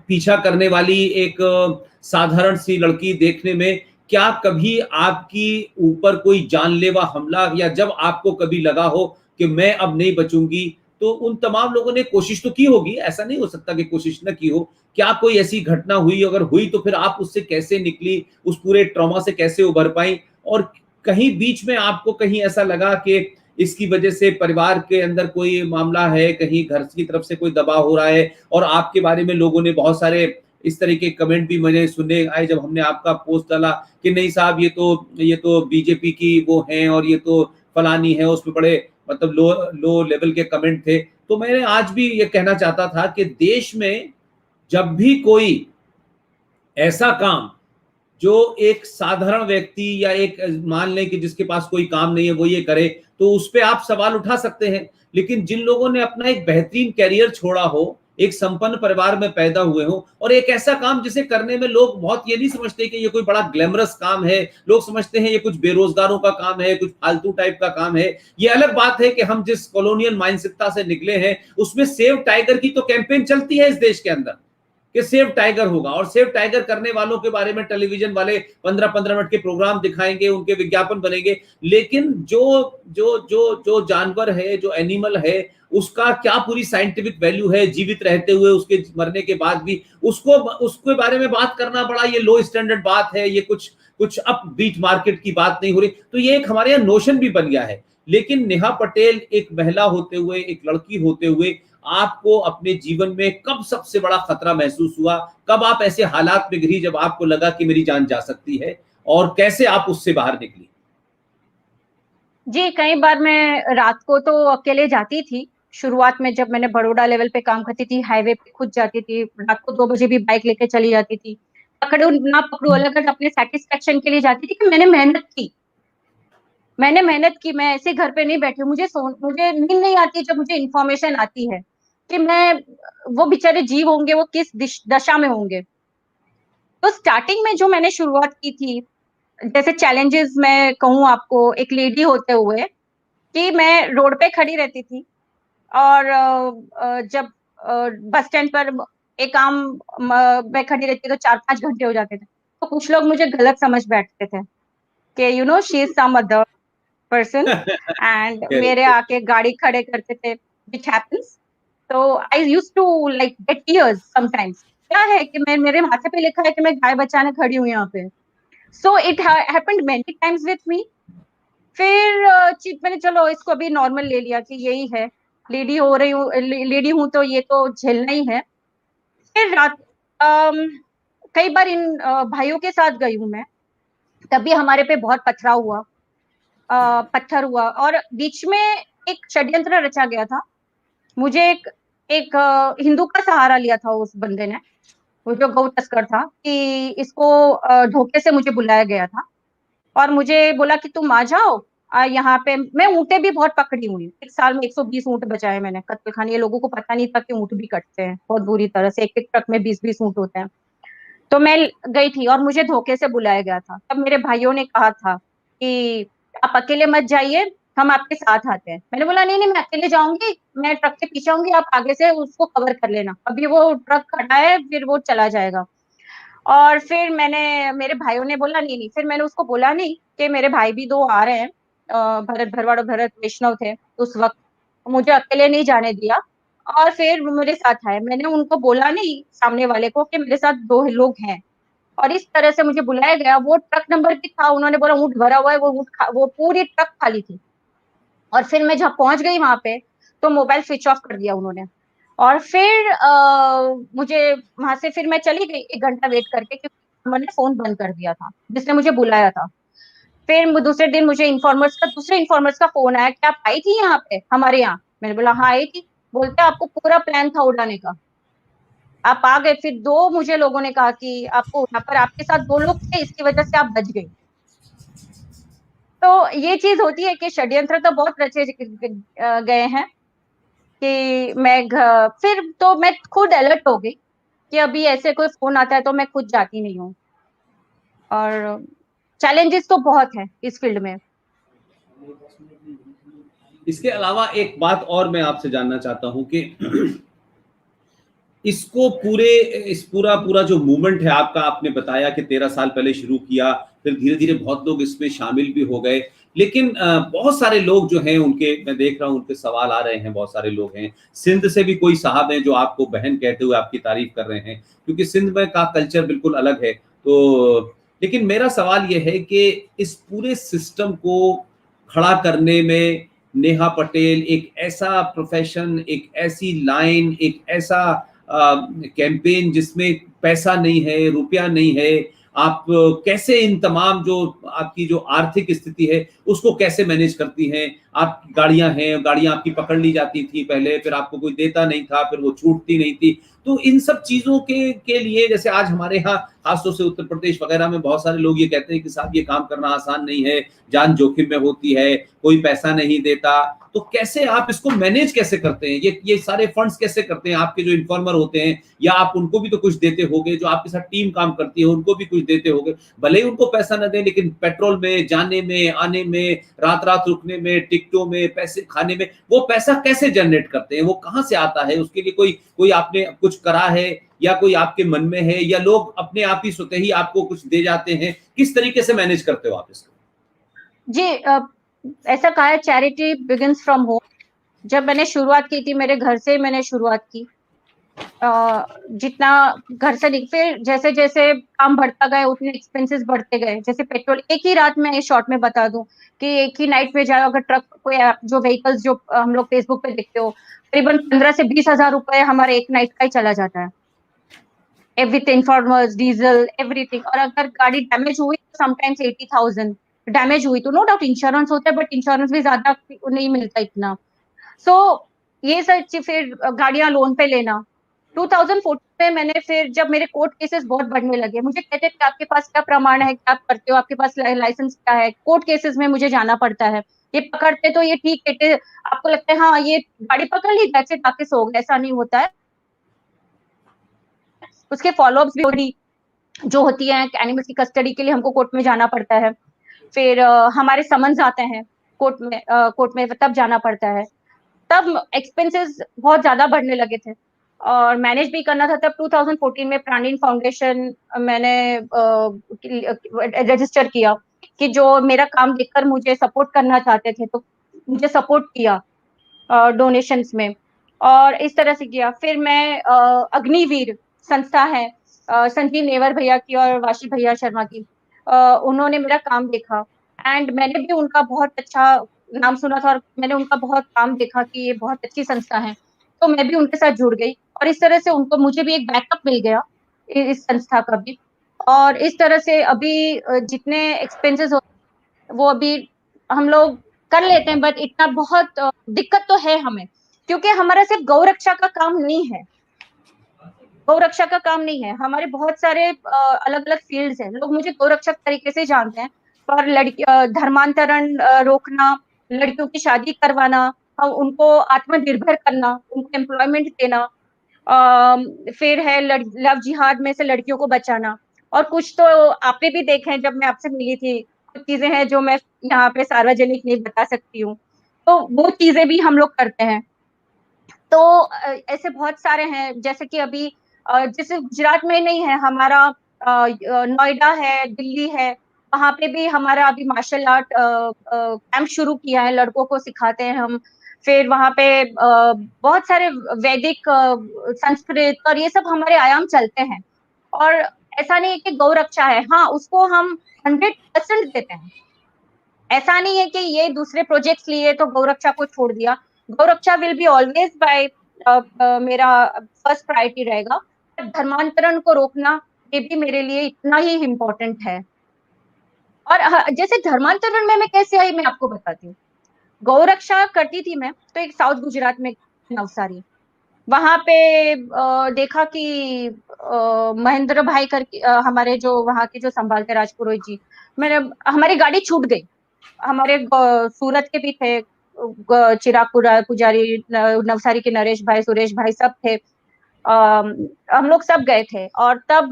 पीछा करने वाली एक साधारण सी लड़की देखने में, क्या कभी आपकी ऊपर कोई जानलेवा हमला, या जब आपको कभी लगा हो कि मैं अब नहीं बचूंगी, तो उन तमाम लोगों ने कोशिश तो की होगी, ऐसा नहीं हो सकता कि कोशिश न की हो। क्या कोई ऐसी घटना हुई? अगर हुई तो फिर आप उससे कैसे निकली, उस पूरे ट्रॉमा से कैसे उभर पाई? और कहीं बीच में आपको कहीं ऐसा लगा कि इसकी वजह से परिवार के अंदर कोई मामला है, कहीं घर की तरफ से कोई दबाव हो रहा है, और आपके बारे में लोगों ने बहुत सारे इस तरह के कमेंट भी मैंने सुनने आए जब हमने आपका पोस्ट डाला कि नहीं साहब, ये तो बीजेपी की वो हैं और ये तो फलानी है, उसमें बड़े मतलब लो लो लेवल के कमेंट थे। तो मैंने आज भी ये कहना चाहता था कि देश में जब भी कोई ऐसा काम जो एक साधारण व्यक्ति या एक मान लें कि जिसके पास कोई काम नहीं है वो ये करे, तो उस पे आप सवाल उठा सकते हैं। लेकिन जिन लोगों ने अपना एक बेहतरीन कैरियर छोड़ा हो, एक संपन्न परिवार में पैदा हुए हो, और एक ऐसा काम जिसे करने में लोग बहुत ये नहीं समझते कि ये कोई बड़ा ग्लैमरस काम है, लोग समझते हैं ये कुछ बेरोजगारों का काम है, कुछ फालतू टाइप का काम है। ये अलग बात है कि हम जिस कॉलोनियल माइंडसेट से निकले हैं उसमें सेव टाइगर की तो कैंपेन चलती है इस देश के अंदर कि सेव टाइगर होगा, और सेव टाइगर करने वालों के बारे में टेलीविजन वाले 15-15 मिनट के प्रोग्राम दिखाएंगे, उनके विज्ञापन बनेंगे। लेकिन जो जो जो जो जानवर है, जो एनिमल है, उसका क्या पूरी साइंटिफिक वैल्यू है जीवित रहते हुए, उसके मरने के बाद भी उसको उसके बारे में बात करना बड़ा ये लो स्टैंडर्ड बात है, ये कुछ कुछ अप बीट मार्केट की बात नहीं हो रही। तो ये एक हमारे यहाँ नोशन भी बन गया है। लेकिन नेहा पटेल एक महिला होते हुए, एक लड़की होते हुए, आपको अपने जीवन में कब सबसे बड़ा खतरा महसूस हुआ? कब आप ऐसे हालात में गिरी जब आपको लगा कि मेरी जान जा सकती है, और कैसे आप उससे बाहर निकली? जी, कई बार मैं रात को तो अकेले जाती थी। शुरुआत में जब मैंने बड़ोदा लेवल पे काम करती थी, हाईवे पे खुद जाती थी। रात को 2 बजे भी बाइक लेके चली जाती थी। पकड़ूँ ना पकड़ूँ अलग, अपने सैटिस्फैक्शन के लिए जाती थी कि मैंने मेहनत की। मैंने मेहनत की, मैं ऐसे घर पे नहीं बैठी हूँ। मुझे नींद नहीं आती जब मुझे इन्फॉर्मेशन आती है कि मैं वो बेचारे जीव होंगे, वो किस दशा में होंगे। तो स्टार्टिंग में जो मैंने शुरुआत की थी, जैसे चैलेंजेस मैं कहूँ आपको, एक लेडी होते हुए कि मैं रोड पे खड़ी रहती थी, और जब बस स्टैंड पर एक आम मैं खड़ी रहती तो 4-5 घंटे हो जाते थे। तो कुछ लोग मुझे गलत समझ बैठते थे कि she is some other person, and मेरे आके गाड़ी खड़े करते थे, व्हिच हैपेंस। तो I used to like get tears sometimes. क्या है कि मैं, मेरे माथे पे लिखा है कि मैं गाय बचाने खड़ी हूँ यहाँ पे। So it happened many times with me. फिर मैंने चलो इसको अभी नॉर्मल ले लिया कि यही है, लेडी हो रही हूँ, लेडी हूँ तो ये तो झेलना ही है। फिर रात अम, कई बार इन भाइयों के साथ गई हूँ मैं, तभी हमारे पे बहुत पथराव हुआ, पत्थर हुआ, और बीच में एक षड्यंत्र रचा गया था। मुझे एक एक हिंदू का सहारा लिया था उस बंदे ने, वो जो गौ तस्कर था, कि इसको धोखे से मुझे बुलाया गया था और मुझे बोला कि तुम आ जाओ। यहाँ पे मैं ऊँटे भी बहुत पकड़ी हुई हूँ। एक साल में 120 ऊँट बचाए मैंने कत्ल खाने। ये लोगों को पता नहीं था कि ऊँट भी कटते हैं बहुत बुरी तरह से, एक एक ट्रक में 20-20 ऊँट होते हैं। तो मैं गई थी और मुझे धोखे से बुलाया गया था। तब मेरे भाइयों ने कहा था कि आप अकेले मत जाइए, हम आपके साथ आते हैं। मैंने बोला नहीं नहीं, मैं अकेले जाऊंगी, मैं ट्रक के पीछे आऊंगी, आप आगे से उसको कवर कर लेना, अभी वो ट्रक खड़ा है, फिर वो चला जाएगा। और फिर मेरे भाइयों ने बोला नहीं नहीं, फिर मैंने उसको बोला नहीं कि मेरे भाई भी 2 आ रहे हैं, भरत भरवाड़ और भरत वैष्णव थे उस वक्त, मुझे अकेले नहीं जाने दिया और फिर मेरे साथ आए। मैंने उनको बोला नहीं सामने वाले को कि मेरे साथ दो लोग हैं, और इस तरह से मुझे बुलाया गया। वो ट्रक नंबर भी था, उन्होंने बोला ऊँट भरा हुआ है, वो पूरी ट्रक खाली थी। और फिर मैं जब पहुंच गई वहां पे तो मोबाइल स्विच ऑफ कर दिया उन्होंने। और फिर मुझे वहां से फिर मैं चली गई 1 घंटा वेट करके, क्योंकि मैंने फोन बंद कर दिया था जिसने मुझे बुलाया था। फिर दूसरे दिन मुझे दूसरे इन्फॉर्मर्स का फोन आया कि आप आई थी यहाँ पे हमारे यहाँ। मैंने बोला हाँ आई थी। बोलते आपको पूरा प्लान था उड़ाने का, आप आ गए। फिर दो मुझे लोगों ने कहा कि आपको उड़ा, पर आपके साथ दो लोग थे इसकी वजह से आप बच गई। तो ये चीज होती है कि षड्यंत्र तो बहुत रचे गए हैं कि फिर तो मैं खुद अलर्ट हो गई कि अभी ऐसे कोई फोन आता है तो मैं खुद जाती नहीं हूँ। और चैलेंजेस तो बहुत है इस फील्ड में। इसके अलावा एक बात और मैं आपसे जानना चाहता हूं कि इसको इस पूरा पूरा जो मूवमेंट है आपका, आपने बताया कि 13 साल पहले शुरू किया, फिर धीरे धीरे बहुत लोग इसमें शामिल भी हो गए, लेकिन बहुत सारे लोग जो हैं उनके, मैं देख रहा हूं उनके सवाल आ रहे हैं, बहुत सारे लोग हैं। सिंध से भी कोई साहब हैं जो आपको बहन कहते हुए आपकी तारीफ कर रहे हैं, क्योंकि सिंध में का कल्चर बिल्कुल अलग है। तो लेकिन मेरा सवाल ये है कि इस पूरे सिस्टम को खड़ा करने में नेहा पटेल एक ऐसा प्रोफेशन, एक ऐसी लाइन, एक ऐसा कैंपेन जिसमें पैसा नहीं है, रुपया नहीं है, आप कैसे इन तमाम जो आपकी जो आर्थिक स्थिति है उसको कैसे मैनेज करती हैं? आप गाड़ियां हैं, गाड़ियां आपकी पकड़ ली जाती थी पहले, फिर आपको कोई देता नहीं था, फिर वो छूटती नहीं थी। तो इन सब चीजों के लिए, जैसे आज हमारे यहाँ खासतौर से उत्तर प्रदेश वगैरह में बहुत सारे लोग ये कहते हैं कि साहब ये काम करना आसान नहीं है, जान जोखिम में होती है, कोई पैसा नहीं देता। तो कैसे आप इसको मैनेज कैसे करते हैं? ये सारे फंड्स कैसे करते हैं? आपके जो इन्फॉर्मर होते हैं, या आप उनको भी तो कुछ देते होगे, जो आपके साथ टीम काम करती है उनको भी कुछ देते होगे, भले ही उनको पैसा न दें, लेकिन पेट्रोल में, जाने में, आने में, रात रात रुकने में, टिकटों में, पैसे खाने में, वो पैसा कैसे जनरेट करते हैं? वो कहाँ से आता है? उसके लिए कोई कोई आपने कुछ करा है, या कोई आपके मन में है, या लोग अपने आप ही स्वतः ही आपको कुछ दे जाते हैं? किस तरीके से मैनेज करते हो आप इसको? जी, ऐसा कहा है चैरिटी बिगिंस फ्रॉम होम। जब मैंने शुरुआत की थी मेरे घर से मैंने शुरुआत की। जितना घर से फिर जैसे जैसे काम बढ़ता गया उतने एक्सपेंसेस बढ़ते गए। जैसे पेट्रोल, एक ही रात में शॉर्ट में बता दूं कि एक ही नाइट में जाओ अगर ट्रक कोई जो व्हीकल्स जो हम लोग फेसबुक पे देखते हो, करीबन 15 से 20 हजार रुपए हमारे एक नाइट का ही चला जाता है। Everything, informers, diesel, everything. और अगर गाड़ी डैमेज हुई तो समटाइम्स 80,000 डैमेज हुई तो नो डाउट इंश्योरेंस होता है, बट इंश्योरेंस भी ज्यादा नहीं मिलता इतना। सो ये सब फिर गाड़ियां लोन पे लेना। 2014 में मैंने फिर जब मेरे कोर्ट केसेस बहुत बढ़ने लगे, मुझे कहते थे आपके पास क्या प्रमाण है, क्या आप करते हो, आपके पास लाइसेंस क्या है। कोर्ट केसेस में मुझे जाना पड़ता है। ये पकड़ते तो ये ठीक है, आपको लगता है हाँ ये गाड़ी पकड़ ली वैसे ताकि सो गए, ऐसा नहीं होता है। उसके फॉलोअप्स भी जो होती है, एनिमल्स की कस्टडी के लिए हमको कोर्ट में जाना पड़ता है। फिर हमारे समन्स आते हैं कोर्ट में तब जाना पड़ता है। तब एक्सपेंसेस बहुत ज्यादा बढ़ने लगे थे और मैनेज भी करना था। तब 2014 में प्राणीन फाउंडेशन मैंने रजिस्टर किया कि जो मेरा काम देखकर मुझे सपोर्ट करना चाहते थे तो मुझे सपोर्ट किया डोनेशंस में। और इस तरह से किया। फिर मैं अग्निवीर संस्था है संजीव नेवर भैया की और वाशी भैया शर्मा की, उन्होंने मेरा काम देखा एंड मैंने भी उनका बहुत अच्छा नाम सुना था और मैंने उनका बहुत काम देखा कि ये बहुत अच्छी संस्था है। तो मैं भी उनके साथ जुड़ गई और इस तरह से उनको मुझे भी एक बैकअप मिल गया इस संस्था का भी। और इस तरह से अभी जितने एक्सपेंसेस वो अभी हम लोग कर लेते हैं, बट इतना बहुत दिक्कत तो है हमें, क्योंकि हमारा सिर्फ गौरक्षा का काम नहीं है। गौरक्षा का काम नहीं है, हमारे बहुत सारे अलग अलग फील्ड्स हैं। लोग मुझे गौरक्षक तरीके से जानते हैं, पर लड़की धर्मांतरण रोकना, लड़कियों की शादी करवाना, उनको आत्मनिर्भर करना, उनको एम्प्लॉयमेंट देना, फिर है लव जिहाद में से लड़कियों को बचाना। और कुछ तो आपने भी देखे हैं, जब मैं आपसे मिली थी कुछ चीजें हैं जो मैं यहाँ पे सार्वजनिक नहीं बता सकती हूँ, तो वो चीजें भी हम लोग करते हैं। तो ऐसे बहुत सारे हैं, जैसे कि अभी जैसे गुजरात में नहीं है हमारा, नोएडा है, दिल्ली है, वहां पे भी हमारा अभी मार्शल आर्ट कैंप शुरू किया है, लड़कों को सिखाते हैं हम। फिर वहां पे बहुत सारे वैदिक संस्कृत और ये सब हमारे आयाम चलते हैं। और ऐसा नहीं है कि गौ रक्षा है, हाँ उसको हम 100% देते हैं। ऐसा नहीं है कि ये दूसरे प्रोजेक्ट्स लिए तो गौरक्षा को छोड़ दिया। गौरक्षा विल बी ऑलवेज बाय, मेरा फर्स्ट प्रायोरिटी रहेगा। धर्मांतरण को रोकना ये भी मेरे लिए इतना ही इम्पोर्टेंट है। और जैसे धर्मांतरण में मैं कैसे आई, मैं आपको बताती हूँ। गौरक्षा करती थी मैं तो एक साउथ गुजरात में नवसारी, वहां पे देखा कि महेंद्र भाई करके हमारे जो वहां के जो संभालते राजपुरोहित जी, मैंने हमारी गाड़ी छूट गई। हमारे सूरत के भी थे, चिराग पुजारी, नवसारी के नरेश भाई, सुरेश भाई सब थे। हम लोग सब गए थे और तब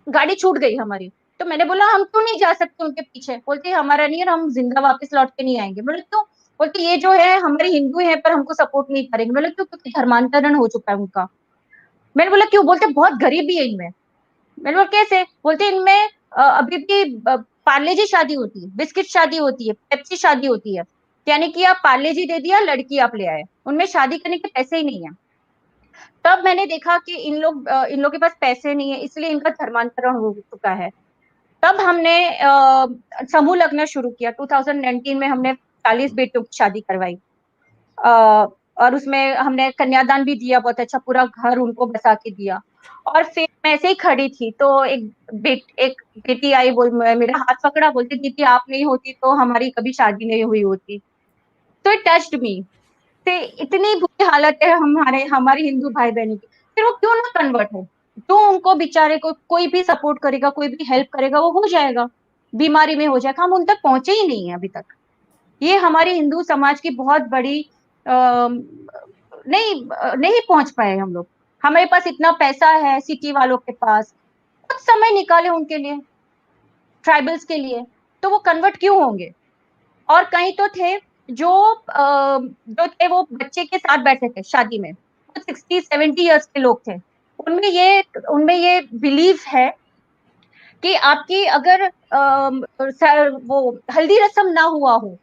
गाड़ी छूट गई हमारी। तो मैंने बोला हम क्यों नहीं जा सकते उनके पीछे, बोलते हमारा नहीं है, हम जिंदा वापस लौट के नहीं आएंगे। बोले क्यों, बोलते ये जो है हमारे हिंदू हैं पर हमको सपोर्ट नहीं करेंगे। बोले क्यों, क्योंकि धर्मांतरण हो चुका है उनका। मैंने बोला क्यों, बोलते बहुत गरीबी है इनमें। मैंने बोला कैसे, बोलते इनमें अभी भी पार्ले जी शादी होती है, बिस्किट शादी होती है, पेप्सी शादी होती है। यानी कि आप पार्ले जी दे दिया, लड़की आप ले आए, उनमें शादी करने के पैसे ही नहीं है। तब मैंने देखा कि इन लोग के पास पैसे नहीं है, इसलिए इनका धर्मांतरण हो चुका है। तब हमने समूह लग्न शुरू किया। 2019 में हमने 40 बेटियों की शादी करवाई। और उसमें हमने कन्यादान भी दिया, बहुत अच्छा, पूरा घर उनको बसा के दिया। और फिर मैं ऐसे ही खड़ी थी तो एक बेटी आई, बोल मेरा हाथ पकड़ा, बोलती दीदी आप नहीं होती तो हमारी कभी शादी नहीं हुई होती। तो इट टच्ड मी। से इतनी बुरी हालत है हमारे हमारे हिंदू भाई बहनों की, फिर वो क्यों ना कन्वर्ट हो। जो उनको बेचारे को कोई भी सपोर्ट करेगा, कोई भी हेल्प करेगा, वो हो जाएगा, बीमारी में हो जाएगा। हम उन तक पहुंचे ही नहीं है अभी तक। ये हमारे हिंदू समाज की बहुत बड़ी नहीं पहुंच पाए हम लोग। हमारे पास इतना पैसा है, सिटी वालों के पास कुछ समय निकाले उनके लिए, ट्राइबल्स के लिए, तो वो कन्वर्ट क्यों होंगे। और कहीं तो थे जो जो थे वो बच्चे के साथ बैठे थे शादी में, कुछ 60-70 ईयर्स के लोग थे। उनमें ये बिलीफ है कि आपकी अगर वो हल्दी रस्म ना हुआ हो,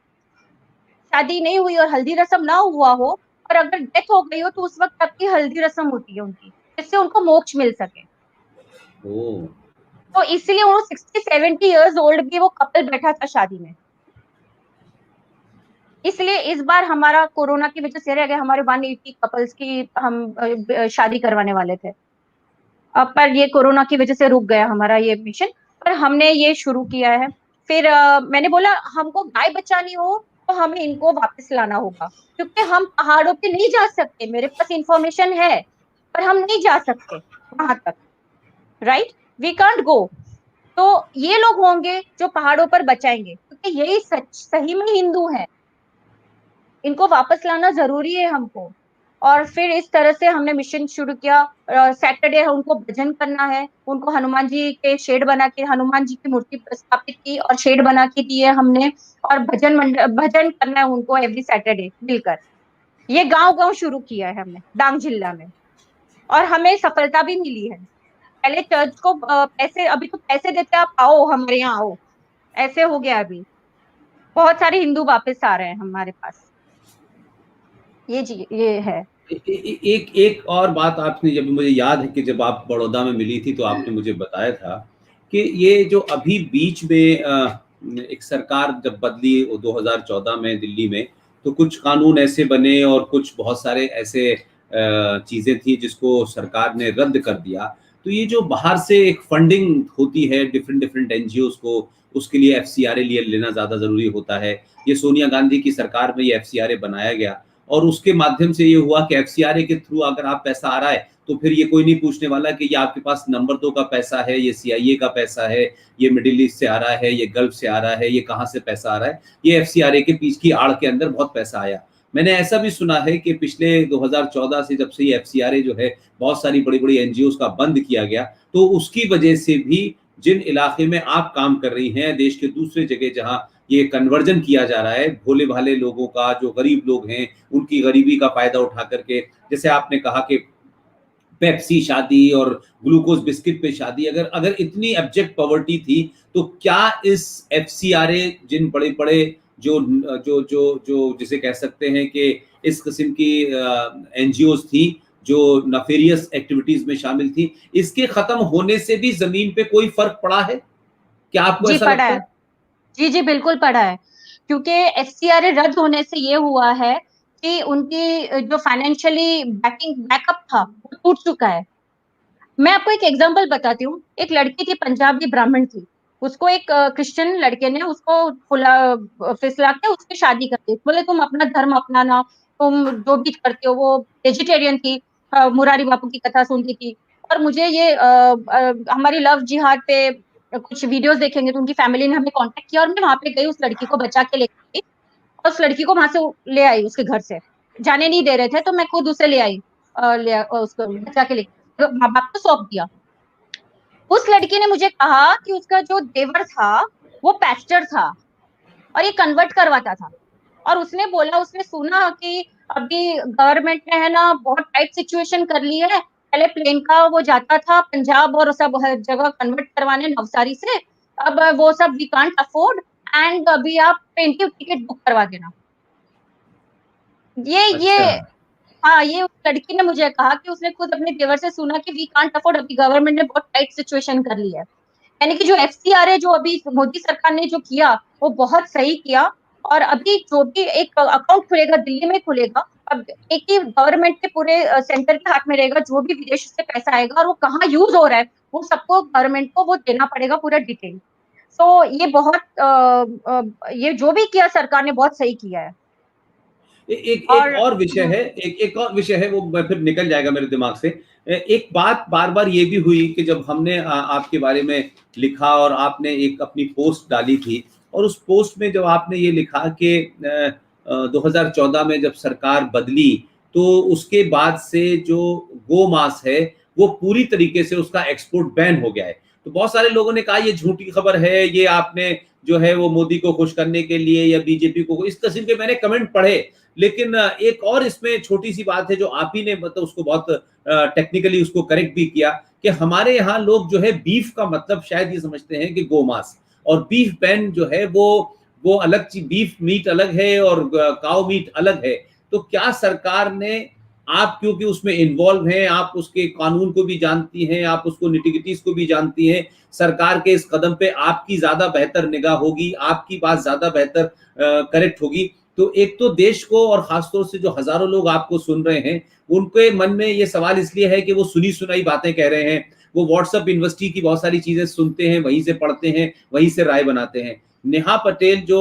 शादी नहीं हुई और हल्दी रस्म ना हुआ हो, और अगर डेथ हो गई हो तो उस वक्त आपकी हल्दी रस्म होती है उनकी, जिससे उनको मोक्ष मिल सके। ओ, तो इसलिए वो 60-70 ईयर्स ओल्ड भी वो कपल बैठा था शादी में। इसलिए इस बार हमारा कोरोना की वजह से रह गया, हमारे 180 कपल्स की हम शादी करवाने वाले थे। पर ये कोरोना की वजह से रुक गया हमारा ये मिशन। पर हमने ये शुरू किया है। फिर मैंने बोला हमको गाय बचानी हो तो हमें इनको वापस लाना होगा, क्योंकि हम पहाड़ों पे नहीं जा सकते। मेरे पास इंफॉर्मेशन है पर हम नहीं जा सकते वहां तक, राइट, वी कांट गो। तो ये लोग होंगे जो पहाड़ों पर बचाएंगे, क्योंकि यही सच सही में हिंदू है। इनको वापस लाना जरूरी है हमको। और फिर इस तरह से हमने मिशन शुरू किया। सैटरडे उनको भजन करना है, उनको हनुमान जी के शेड बना के, हनुमान जी की मूर्ति स्थापित की और शेड बना के दिए हमने। और भजन करना है उनको एवरी सैटरडे मिलकर। ये गांव गांव शुरू किया है हमने डांग जिला में, और हमें सफलता भी मिली है। पहले चर्च को पैसे, अभी तो पैसे देते आप आओ हमारे यहाँ आओ, ऐसे हो गया अभी। बहुत सारे हिंदू वापस आ रहे हैं हमारे पास। ये जी ये है। एक एक और बात आपने, जब मुझे याद है कि जब आप बड़ौदा में मिली थी तो आपने मुझे बताया था कि ये जो अभी बीच में एक सरकार जब बदली 2014 में दिल्ली में, तो कुछ कानून ऐसे बने और कुछ बहुत सारे ऐसे चीज़ें थी जिसको सरकार ने रद्द कर दिया। तो ये जो बाहर से एक फंडिंग होती है डिफरेंट डिफरेंट एनजीओज को, उसके लिए एफसीआरए लिए लेना ज़्यादा ज़रूरी होता है। ये सोनिया गांधी की सरकार में ये एफसीआरए बनाया गया और उसके माध्यम से ये हुआ कि एफसीआरए के थ्रू अगर आप पैसा आ रहा है तो फिर ये कोई नहीं पूछने वाला कि ये आपके पास नंबर 2 का पैसा है, ये सीआईए का पैसा है, ये मिडिल ईस्ट से आ रहा है, ये गल्फ से आ रहा है, ये कहाँ से पैसा आ रहा है। ये एफसीआरए के पीछे की आड़ के अंदर बहुत पैसा आया। मैंने ऐसा भी सुना है कि पिछले 2014 से जब से ये एफसीआरए जो है बहुत सारी बड़ी बड़ी एनजीओ का बंद किया गया, तो उसकी वजह से भी जिन इलाके में आप काम कर रही हैं देश के दूसरे जगह जहां ये कन्वर्जन किया जा रहा है, भोले भाले लोगों का, जो गरीब लोग हैं उनकी गरीबी का फायदा उठा करके, जैसे आपने कहा कि पेप्सी शादी और ग्लूकोज बिस्किट पे शादी, अगर अगर इतनी एब्जेक्ट पॉवर्टी थी, तो क्या इस एफसीआरए जिन बड़े बड़े जो जो जो जो जिसे कह सकते हैं कि इस किस्म की एनजीओज थी जो नफेरियस एक्टिविटीज में शामिल थी, इसके खत्म होने से भी जमीन पे कोई फर्क पड़ा है? क्या आपको जी ऐसा पड़ा लगता है। है? जी जी बिल्कुल पड़ा है, क्योंकि एफसीआरए रद्द होने से ये हुआ है कि उनकी जो फाइनेंशियली बैकअप था वो टूट चुका है। मैं आपको एक एग्जांपल बताती हूँ। एक लड़की थी, पंजाबी ब्राह्मण थी, उसको एक क्रिश्चियन लड़के ने उसको फिसला के उसकी शादी कर दी। बोले तुम अपना धर्म अपनाना, तुम जो भी करते हो। वो वेजिटेरियन थी, मुरारी बापू की कथा सुनती थी। और मुझे ये हमारी लव जिहाद पे कुछ वीडियोस देखेंगे तो उनकी फैमिली ने हमें कांटेक्ट किया और मैं वहां पे गई, उस लड़की को बचा के लेके गई और उस लड़की को वहां से ले आई उसके घर से। जाने नहीं दे रहे थे तो मैं खुद उसे ले आई, उसको बचा के लेके माँ बाप को सौंप दिया। उस लड़की ने मुझे कहा कि उसका जो देवर था वो पैस्टर था और ये कन्वर्ट करवाता था। और उसने बोला, उसने सुना कि अभी गवर्नमेंट ने है ना बहुत टाइट सिचुएशन कर ली है। पहले प्लेन का वो जाता था पंजाब और सब हर जगह कन्वर्ट करवाने नवसारी से, अब वो सब वी कांट अफोर्ड, एंड अभी आप ट्रेन की टिकट बुक करवा देना। ये अच्छा। हाँ, ये उस लड़की ने मुझे कहा कि उसने खुद अपने देवर से सुना कि वी कांट अफोर्ड, अभी गवर्नमेंट ने बहुत टाइट सिचुएशन कर ली है। यानी कि जो एफसीआर है, जो अभी मोदी सरकार ने जो किया वो बहुत सही किया। और अभी जो भी एक अकाउंट खुलेगा दिल्ली में खुलेगा, अब एक ही गवर्नमेंट के पूरे सेंटर के हाथ में रहेगा। जो भी विदेश से पैसा आएगा और वो कहाँ यूज हो रहा है वो सबको गवर्नमेंट को वो देना पड़ेगा पूरा डिटेल। तो ये बहुत ये जो भी किया सरकार ने बहुत सही किया है। एक एक और और विषय है, एक और विषय है, वो फिर निकल जाएगा मेरे दिमाग से। एक बात बार बार ये भी हुई कि जब हमने आपके बारे में लिखा और आपने एक अपनी पोस्ट डाली थी, और उस पोस्ट में जब आपने ये लिखा कि 2014 में जब सरकार बदली तो उसके बाद से जो गो मांस है वो पूरी तरीके से उसका एक्सपोर्ट बैन हो गया है। तो बहुत सारे लोगों ने कहा ये झूठी खबर है, ये आपने जो है वो मोदी को खुश करने के लिए या बीजेपी को, इस किस्म के मैंने कमेंट पढ़े। लेकिन एक और इसमें छोटी सी बात है जो आप ही ने मतलब उसको बहुत टेक्निकली उसको करेक्ट भी किया, कि हमारे यहाँ लोग जो है बीफ का मतलब शायद ये समझते हैं कि गोमांस, और बीफ बैन जो है वो अलग चीज, बीफ मीट अलग है और काउ मीट अलग है। तो क्या सरकार ने, आप क्योंकि उसमें इन्वॉल्व हैं, आप उसके कानून को भी जानती हैं, आप उसको निटिगिटीज को भी जानती हैं, सरकार के इस कदम पे आपकी ज्यादा बेहतर निगाह होगी, आपकी बात ज्यादा बेहतर करेक्ट होगी। तो एक तो देश को और खासतौर से जो हजारों लोग आपको सुन रहे हैं उनके मन में ये सवाल इसलिए है कि वो सुनी सुनाई बातें कह रहे हैं, वो व्हाट्सएप यूनिवर्सिटी की बहुत सारी चीजें सुनते हैं, वहीं से पढ़ते हैं, वहीं से राय बनाते हैं। नेहा पटेल जो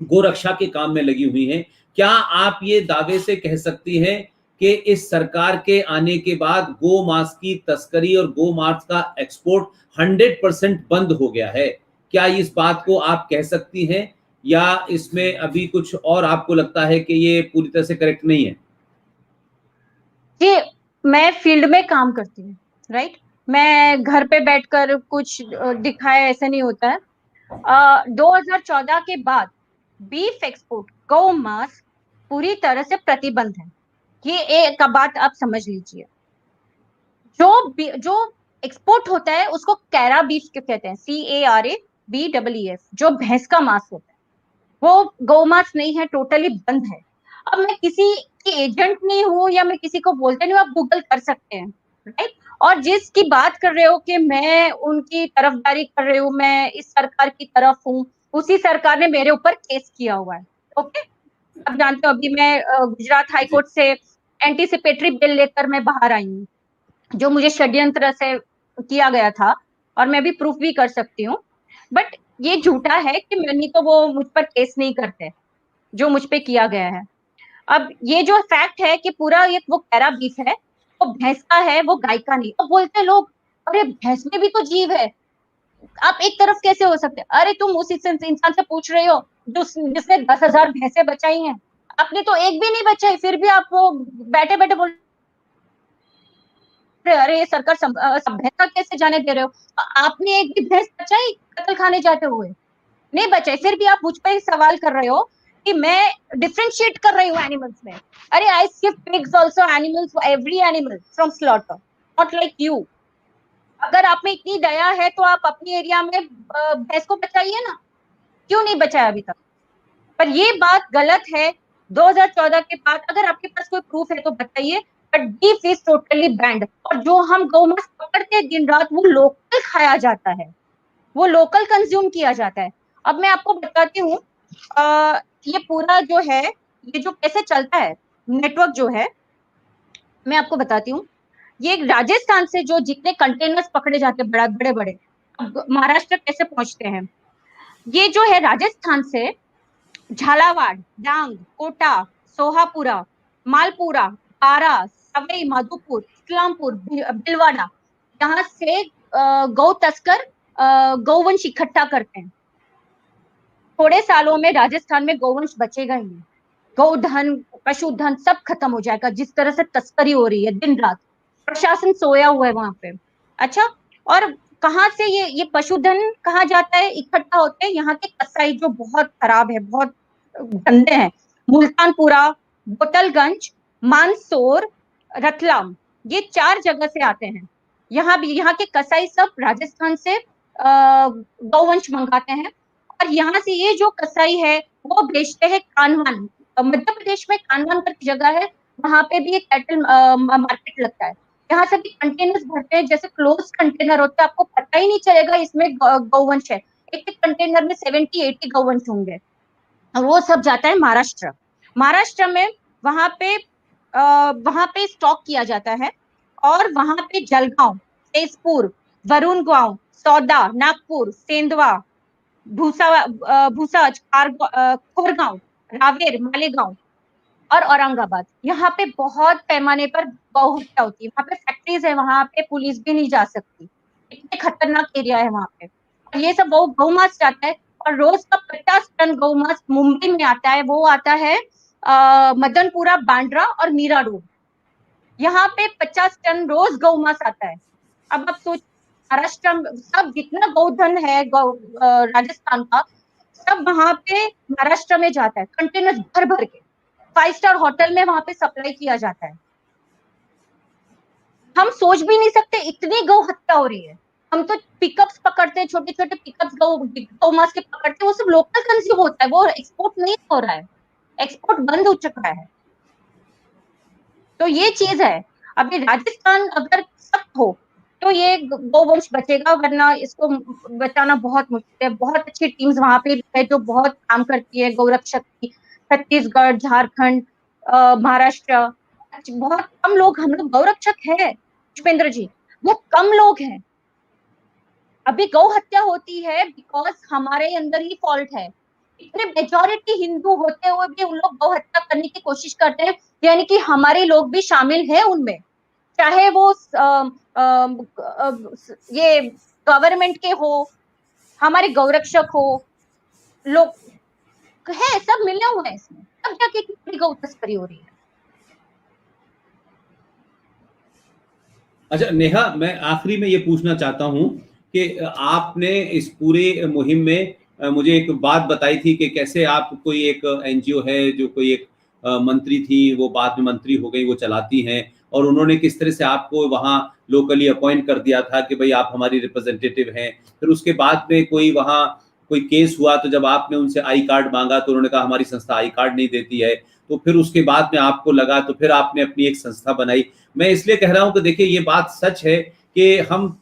गोरक्षा के काम में लगी हुई हैं, क्या आप ये दावे से कह सकती हैं कि इस सरकार के आने के बाद गो मांस की तस्करी और गो मांस का एक्सपोर्ट 100% बंद हो गया है? क्या इस बात को आप कह सकती हैं, या इसमें अभी कुछ और आपको लगता है कि ये पूरी तरह से करेक्ट नहीं है? जी, मैं फील्ड में काम करती हूँ, राइट। मैं घर पे बैठकर कुछ दिखाए ऐसे नहीं होता है। 2014 के बाद बीफ एक्सपोर्ट, गौ मांस पूरी तरह से प्रतिबंध है। ये एक बात आप समझ लीजिए। जो एक्सपोर्ट होता है उसको कैरा बीफ कहते हैं, CARABEEF, जो भैंस का मांस होता है। वो गौ मांस नहीं है, टोटली बंद है। अब मैं किसी की एजेंट नहीं हूँ या मैं किसी को बोलते नहीं हूँ, आप गूगल कर सकते हैं, राइट। और जिसकी बात कर रहे हो कि मैं उनकी तरफदारी कर रही हूँ, मैं इस सरकार की तरफ हूँ, उसी सरकार ने मेरे ऊपर केस किया हुआ है। ओके, अब जानते हो अभी मैं गुजरात हाई जी। कोर्ट से एंटीसिपेटरी बिल लेकर मैं बाहर आई हूँ, जो मुझे षड्यंत्र से किया गया था, और मैं भी प्रूफ भी कर सकती हूँ। बट ये झूठा है कि मैंने तो वो मुझ पर केस नहीं करते जो मुझ पे किया गया है। अब ये जो फैक्ट है कि पूरा ये वो कैरा बीफ है, वो भैंस का है, वो गाय का नहीं। अब बोलते लोग, अरे भैंस में भी तो जीव है, आप एक तरफ कैसे हो सकते हैं? अरे तुम उस इंसान से पूछ रहे हो जो जिसने 10,000 भैंसे बचाई हैं, आपने तो एक भी नहीं बचाई, फिर भी आप वो बैठे बैठे बोल रहे हो, अरे ये सरकार सब भैंस का कैसे जाने दे रहे हो? आपने एक भी भैंस बचाई कत्ल खाने जाते हुए? नहीं बचाई, फिर भी आप मुझ पर सवाल कर रहे हो कि मैं डिफरेंशिएट कर रही हूँ एनिमल्स में। अरे I see pigs also animals, every animal from slaughter, not like you. अगर आप में इतनी दया है तो आप अपनी एरिया में भैंस को बचाइए ना, क्यों नहीं बचाया अभी तक? पर ये बात गलत है। 2014 के बाद अगर आपके पास कोई प्रूफ है तो बताइए, but beef is totally band. और जो हम गौमांस पकड़ते हैं दिन रात, वो लोकल खाया जाता है, वो लोकल कंज्यूम किया जाता है। अब मैं आपको बताती हूँ, ये पूरा जो है, ये जो कैसे चलता है नेटवर्क जो है, मैं आपको बताती हूँ। ये राजस्थान से जो जितने कंटेनर्स पकड़े जाते हैं, बड़ा बड़े बड़े, अब महाराष्ट्र कैसे पहुंचते हैं, ये जो है राजस्थान से झालावाड़, डांग, कोटा, सोहापुरा, मालपुरा, बारा, सवई माधोपुर, इस्लामपुर, भीलवाड़ा, यहाँ से गौ तस्कर गौवंश इकट्ठा करते हैं। थोड़े सालों में राजस्थान में गौवंश बचेगा ही नहीं, गौधन, पशुधन सब खत्म हो जाएगा। जिस तरह से तस्करी हो रही है दिन रात, प्रशासन सोया हुआ है वहां पे। अच्छा, और कहाँ से ये पशुधन कहाँ जाता है, इकट्ठा होते हैं यहाँ के कसाई जो बहुत खराब है, बहुत गंदे हैं। मुल्तानपुरा, बोतलगंज, मानसोर, रतलाम, ये 4 जगह से आते हैं। यहाँ भी यहाँ के कसाई सब राजस्थान से गौवंश मंगाते हैं, और यहाँ से ये जो कसाई है वो बेचते हैं कानवान। मध्य प्रदेश में कानवान करके जगह है, वहां पे भी एक कैटल मार्केट लगता है। यहाँ से भी कंटेनर्स भरते हैं, जैसे क्लोज कंटेनर होता है, आपको पता ही नहीं चलेगा इसमें गौवंश है। एक एक कंटेनर में 70-80 गौवंश होंगे। वो सब जाता है महाराष्ट्र। महाराष्ट्र में वहां पे स्टॉक किया जाता है, और वहां पे जलगांव, तेजपुर, वरुणगांव, सौदा, नागपुर, सेंधवा, भूसाज, कोरगांव, रावेर, मालेगांव और औरंगाबाद, यहाँ पे बहुत पैमाने पर गौ हत्या होती है। वहां पे फैक्ट्रीज है, वहां पे पुलिस भी नहीं जा सकती, इतने खतरनाक एरिया है वहां पे। और ये सब गौ मांस जाता है, और रोज का 50 टन गौ मांस मुंबई में आता है। वो आता है मदनपुरा, बांद्रा और मीरा रोड, यहाँ पे 50 टन रोज गौ मांस आता है। अब आप सोच, महाराष्ट्र सब जितना गौधन है राजस्थान का, सब वहां पे महाराष्ट्र में जाता है, कंटेनर भर भर के 5 स्टार होटल में वहां पे सप्लाई किया जाता है। हम सोच भी नहीं सकते इतनी गौ हत्या हो रही है। हम तो पिकअप्स पकड़ते हैं, छोटे छोटे पिकअप्स गौ मांस के पकड़ते हैं, वो सब लोकल कंज्यूम होता है, वो एक्सपोर्ट नहीं हो रहा है, एक्सपोर्ट बंद हो चुका है। तो ये चीज है। अभी राजस्थान अगर सख्त हो तो ये गौवंश बचेगा, वरना इसको बचाना बहुत मुश्किल है। बहुत अच्छी टीम्स वहां पे है जो बहुत काम करती है गौरक्षक की, छत्तीसगढ़, झारखंड, महाराष्ट्र। बहुत कम लोग, हम लोग गौरक्षक है पुष्पेंद्र जी, वो कम लोग हैं। अभी गौ हत्या होती है बिकॉज हमारे अंदर ही फॉल्ट है। इतने मेजॉरिटी हिंदू होते हुए भी उन लोग गौ हत्या करने की कोशिश करते हैं, यानी कि हमारे लोग भी शामिल हैं उनमें, चाहे वो ये गवर्नमेंट के हो, हमारे गौरक्षक हो, लोग है, सब मिले हुए हैं इसमें, तब जाके कितनी गौ तस्करी हो रही है। अच्छा नेहा, मैं आखिरी में ये पूछना चाहता हूँ कि आपने इस पूरे मुहिम में मुझे एक बात बताई थी कि कैसे आप, कोई एक एनजीओ है जो कोई एक मंत्री थी, वो बाद में मंत्री हो गई, वो चलाती हैं, और उन्होंने किस तरह से आपको वहाँ लोकली अपॉइंट कर दिया था कि भाई आप हमारी रिप्रेजेंटेटिव हैं। फिर उसके बाद में कोई वहाँ कोई केस हुआ, तो जब आपने उनसे आई कार्ड मांगा तो उन्होंने कहा हमारी संस्था आई कार्ड नहीं देती है। तो फिर उसके बाद में आपको लगा, तो फिर आपने अपनी एक संस्था बनाई। मैं इसलिए कह रहा हूं कि देखिए ये बात सच है कि हम,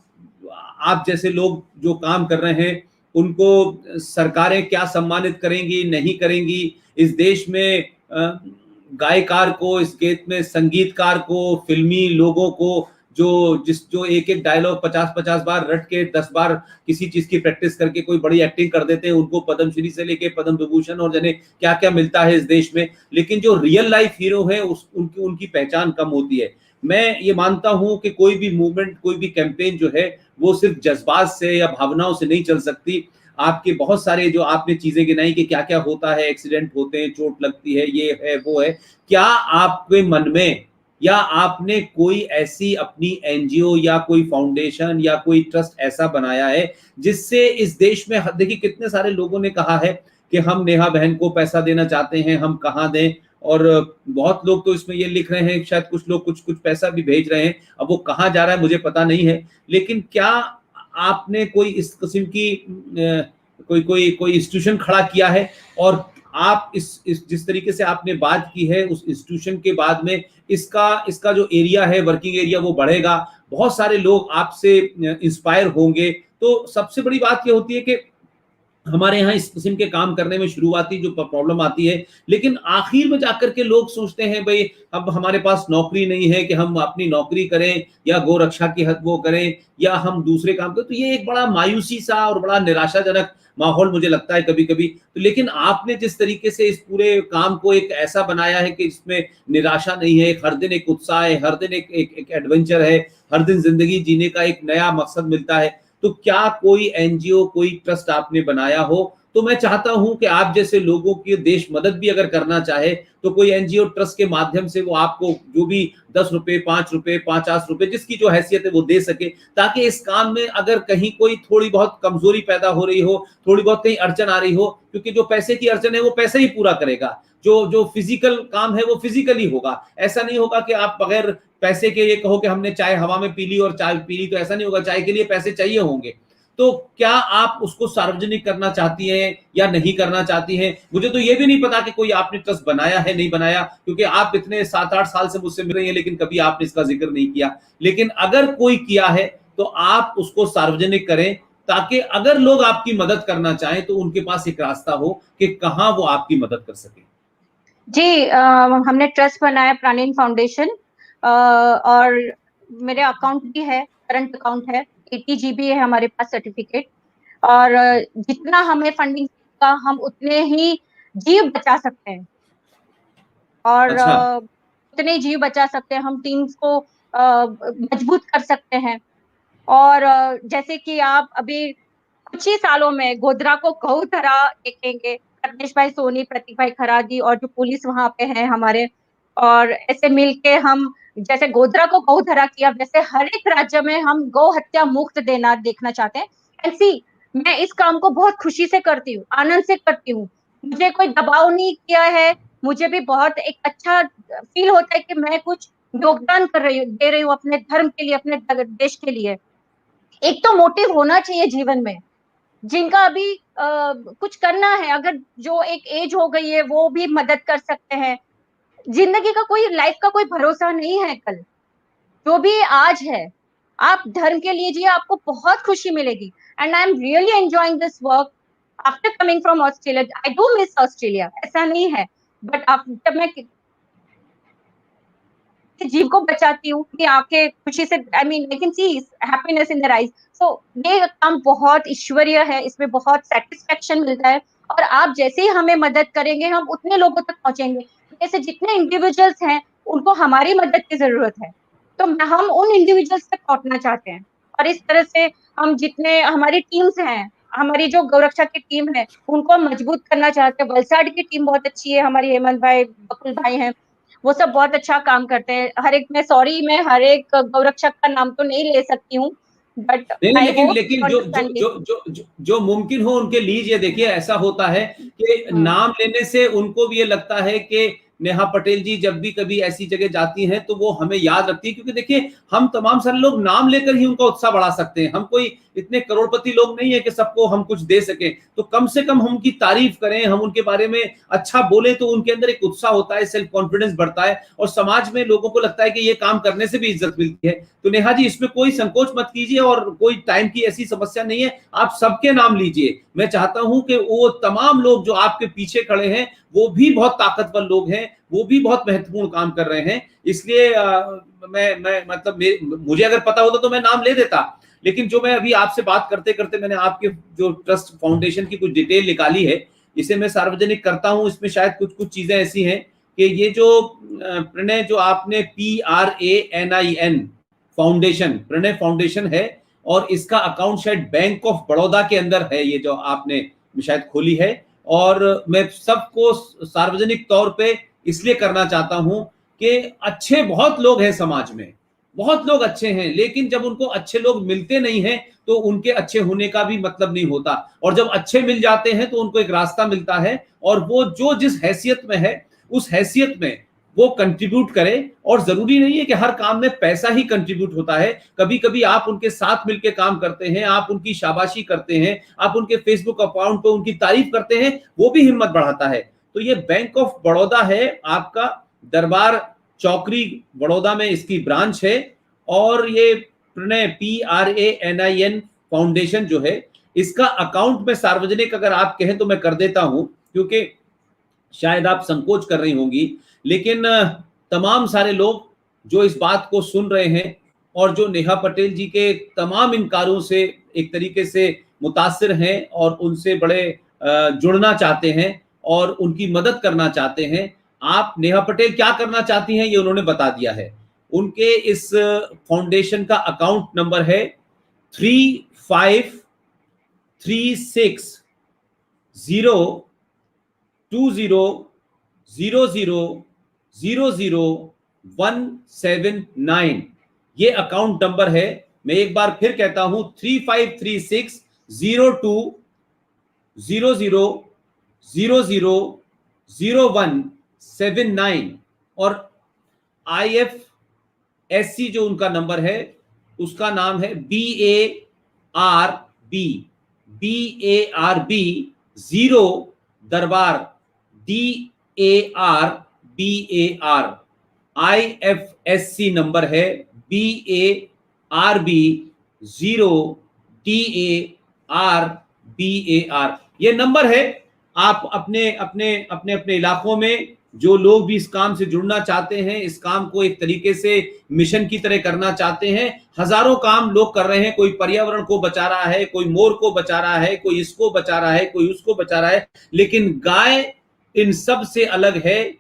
आप जैसे लोग जो काम कर रहे हैं, उनको सरकारें क्या सम्मानित करेंगी, नहीं करेंगी। इस देश में गायकार को, इस देश में संगीतकार को, फिल्मी लोगों को, जो एक एक डायलॉग 50-50 बार रट के 10 बार किसी चीज की प्रैक्टिस करके कोई बड़ी एक्टिंग कर देते हैं, उनको पद्मश्री से लेके पद्म विभूषण और जाने क्या क्या मिलता है इस देश में। लेकिन जो रियल लाइफ हीरो है उनकी पहचान कम होती है। मैं ये मानता हूं कि कोई भी मूवमेंट, कोई भी कैंपेन जो है, वो सिर्फ जज्बात से या भावनाओं से नहीं चल सकती। आपके बहुत सारे जो आपने चीजें गिनाई कि क्या क्या होता है, एक्सीडेंट होते हैं, चोट लगती है, ये है वो है, क्या आपके मन में, या आपने कोई ऐसी अपनी एनजीओ या कोई फाउंडेशन या कोई ट्रस्ट ऐसा बनाया है जिससे इस देश में, देखिए कितने सारे लोगों ने कहा है कि हम नेहा बहन को पैसा देना चाहते हैं, हम कहाँ दें। और बहुत लोग तो इसमें ये लिख रहे हैं, शायद कुछ लोग कुछ कुछ पैसा भी भेज रहे हैं, अब वो कहाँ जा रहा है मुझे पता नहीं है। लेकिन क्या आपने कोई इस किस्म की कोई कोई कोई इंस्टीट्यूशन खड़ा किया है? और आप इस जिस तरीके से आपने बात की है, उस इंस्टीट्यूशन के बाद में इसका इसका जो एरिया है, वर्किंग एरिया, वो बढ़ेगा, बहुत सारे लोग आपसे इंस्पायर होंगे। तो सबसे बड़ी बात ये होती है कि हमारे यहाँ इस किस्म के काम करने में शुरुआती जो प्रॉब्लम आती है, लेकिन आखिर में जाकर के लोग सोचते हैं भाई अब हमारे पास नौकरी नहीं है कि हम अपनी नौकरी करें या गौ रक्षा की वो करें या हम दूसरे काम करें। तो ये एक बड़ा मायूसी सा और बड़ा निराशाजनक माहौल मुझे लगता है कभी कभी। तो लेकिन आपने जिस तरीके से इस पूरे काम को एक ऐसा बनाया है कि इसमें निराशा नहीं है, हर दिन एक उत्साह है, हर दिन एक एडवेंचर है, हर दिन जिंदगी जीने का एक नया मकसद मिलता है। तो क्या कोई एनजीओ, कोई ट्रस्ट आपने बनाया हो? तो मैं चाहता हूं कि आप जैसे लोगों की देश मदद भी अगर करना चाहे तो कोई एनजीओ ट्रस्ट के माध्यम से वो आपको जो भी 10 रुपए, 5 रुपए, 50 रुपए, जिसकी जो हैसियत है वो दे सके, ताकि इस काम में अगर कहीं कोई थोड़ी बहुत कमजोरी पैदा हो रही हो, थोड़ी बहुत कहीं अड़चन आ रही हो, क्योंकि जो पैसे की अड़चन है वो पैसे ही पूरा करेगा, जो जो फिजिकल काम है वो फिजिकली होगा। ऐसा नहीं होगा कि आप बगैर पैसे के ये कहो कि हमने चाय हवा में पी ली और चाय पी ली, तो ऐसा नहीं होगा, चाय के लिए पैसे चाहिए होंगे। तो क्या आप उसको सार्वजनिक करना चाहती हैं या नहीं करना चाहती हैं? मुझे तो ये भी नहीं पता कि कोई आपने ट्रस्ट बनाया है नहीं बनाया, क्योंकि आप इतने 7-8 साल से मुझसे मिल रही हैं, लेकिन कभी आपने इसका जिक्र नहीं किया। लेकिन अगर कोई किया है तो आप उसको सार्वजनिक करें, ताकि अगर लोग आपकी मदद करना चाहें तो उनके पास एक रास्ता हो कि कहां वो आपकी मदद कर सके। जी, हमने ट्रस्ट बनाया प्राणीन फाउंडेशन, और मेरे अकाउंट भी है, करंट अकाउंट है, 80 GB है हमारे पास सर्टिफिकेट। और जितना हमें फंडिंग का हम उतने ही जीव बचा सकते हैं, और अच्छा। उतने जीव बचा सकते हैं, हम टीम्स को मजबूत कर सकते हैं। और जैसे कि आप अभी कुछ ही सालों में गोधरा को गौ तरह देखेंगे, रत्नेश भाई सोनी, प्रतीक भाई खरादी और जो पुलिस वहां पे है हमारे, और ऐसे मिलके हम जैसे गोधरा को गौ तरह किया, वैसे हर एक राज्य में हम गौ हत्या मुक्त देना देखना चाहते हैं। एंड सी, मैं इस काम को बहुत खुशी से करती हूँ, आनंद से करती हूँ, मुझे कोई दबाव नहीं किया है। मुझे भी बहुत एक अच्छा फील होता है कि मैं कुछ योगदान कर रही हूँ, दे रही हूँ अपने धर्म के लिए, अपने देश के लिए। एक तो मोटिव होना चाहिए जीवन में, जिनका अभी कुछ करना है, अगर जो एक एज हो गई है वो भी मदद कर सकते हैं। जिंदगी का कोई, लाइफ का कोई भरोसा नहीं है कल, जो भी आज है आप धर्म के लिए जिए, आपको बहुत खुशी मिलेगी। And I am really enjoying this work after coming from Australia. I do miss Australia, ऐसा नहीं है, बट जब मैं जीव को बचाती हूँ कि आंखें खुशी से, I mean I can see happiness in their eyes. So ये काम बहुत ईश्वरीय है, इसमें बहुत सेटिस्फेक्शन मिलता है। और आप जैसे ही हमें मदद करेंगे हम उतने लोगों तक पहुंचेंगे। जैसे जितने इंडिविजुअल्स हैं उनको हमारी मदद की जरूरत है, तो हम उन इंडिविजुअल्स तक पहुंचना चाहते हैं। और इस तरह से हम जितने हमारी टीम्स हैं, हमारी जो गौरक्षा की टीम है उनको हम मजबूत करना चाहते हैं। वलसाड की टीम बहुत अच्छी है, हमारी हेमंत भाई, बकुल भाई हैं, वो सब बहुत अच्छा काम करते हैं। हर एक, मैं हर एक गौरक्षक का नाम तो नहीं ले सकती हूँ, बट नहीं नहीं, आई लेकिन होप लेकिन यू जो जो अंडरस्टैंड दिस। जो जो जो, जो मुमकिन हो उनके लीजिए। देखिए ऐसा होता है कि नाम लेने से उनको भी ये लगता है कि नेहा पटेल जी जब भी कभी ऐसी जगह जाती हैं तो वो हमें याद रखती है, क्योंकि देखिए हम तमाम सारे लोग नाम लेकर ही उनका उत्साह बढ़ा सकते हैं। हम कोई इतने करोड़पति लोग नहीं है कि सबको हम कुछ दे सके, तो कम से कम हम उनकी तारीफ करें, हम उनके बारे में अच्छा बोले, तो उनके अंदर एक उत्साह होता है, सेल्फ कॉन्फिडेंस बढ़ता है और समाज में लोगों को लगता है कि ये काम करने से भी इज्जत मिलती है। तो नेहा जी इसमें कोई संकोच मत कीजिए और कोई टाइम की ऐसी समस्या नहीं है, आप सबके नाम लीजिए। मैं चाहता हूं कि वो तमाम लोग जो आपके पीछे खड़े हैं वो भी बहुत ताकतवर लोग हैं, वो भी बहुत महत्वपूर्ण काम कर रहे हैं। इसलिए मैं मतलब मुझे अगर पता होता तो मैं नाम ले देता, लेकिन जो मैं अभी आपसे बात करते करते मैंने आपके जो ट्रस्ट फाउंडेशन की कुछ डिटेल निकाली है, इसे मैं सार्वजनिक करता हूं। इसमें शायद कुछ कुछ चीजें ऐसी हैं कि ये जो प्रणय, जो आपने PRANIN फाउंडेशन, प्रणय फाउंडेशन है, और इसका अकाउंट शायद बैंक ऑफ बड़ौदा के अंदर है, ये जो आपने शायद खोली है। और मैं सबको सार्वजनिक तौर पे इसलिए करना चाहता हूं कि अच्छे बहुत लोग हैं समाज में, बहुत लोग अच्छे हैं, लेकिन जब उनको अच्छे लोग मिलते नहीं हैं तो उनके अच्छे होने का भी मतलब नहीं होता, और जब अच्छे मिल जाते हैं तो उनको एक रास्ता मिलता है, और वो जो जिस हैसियत में है उस हैसियत में वो कंट्रीब्यूट करे। और जरूरी नहीं है कि हर काम में पैसा ही कंट्रीब्यूट होता है, कभी कभी आप उनके साथ मिलकर काम करते हैं, आप उनकी शाबाशी करते हैं, आप उनके फेसबुक अकाउंट पे उनकी तारीफ करते हैं, वो भी हिम्मत बढ़ाता है। तो ये बैंक ऑफ बड़ौदा है आपका, दरबार चौकरी बड़ौदा में इसकी ब्रांच है, और ये प्रणय PRANIN फाउंडेशन जो है, इसका अकाउंट में सार्वजनिक अगर आप कहें तो मैं कर देता हूं, क्योंकि शायद आप संकोच कर रही होंगी, लेकिन तमाम सारे लोग जो इस बात को सुन रहे हैं और जो नेहा पटेल जी के तमाम इनकारों से एक तरीके से मुतासिर हैं और उनसे बड़े जुड़ना चाहते हैं और उनकी मदद करना चाहते हैं। आप नेहा पटेल क्या करना चाहती हैं ये उन्होंने बता दिया है। उनके इस फाउंडेशन का अकाउंट नंबर है 3536 0000000179। ये अकाउंट नंबर है, मैं एक बार फिर कहता हूं 3536 0000000179। और IFSC जो उनका नंबर है उसका नाम है BARB 0 दरबार DARBAR। IFSC नंबर है BARB 0 DARBAR। ये नंबर है। आप अपने अपने अपने अपने इलाकों में जो लोग भी इस काम से जुड़ना चाहते हैं, इस काम को एक तरीके से मिशन की तरह करना चाहते हैं, हजारों काम लोग कर रहे हैं, कोई पर्यावरण को बचा रहा है, कोई मोर को बचा रहा है, कोई इसको बचा रहा है, कोई उसको बचा रहा है, लेकिन गाय इन सब से अलग है।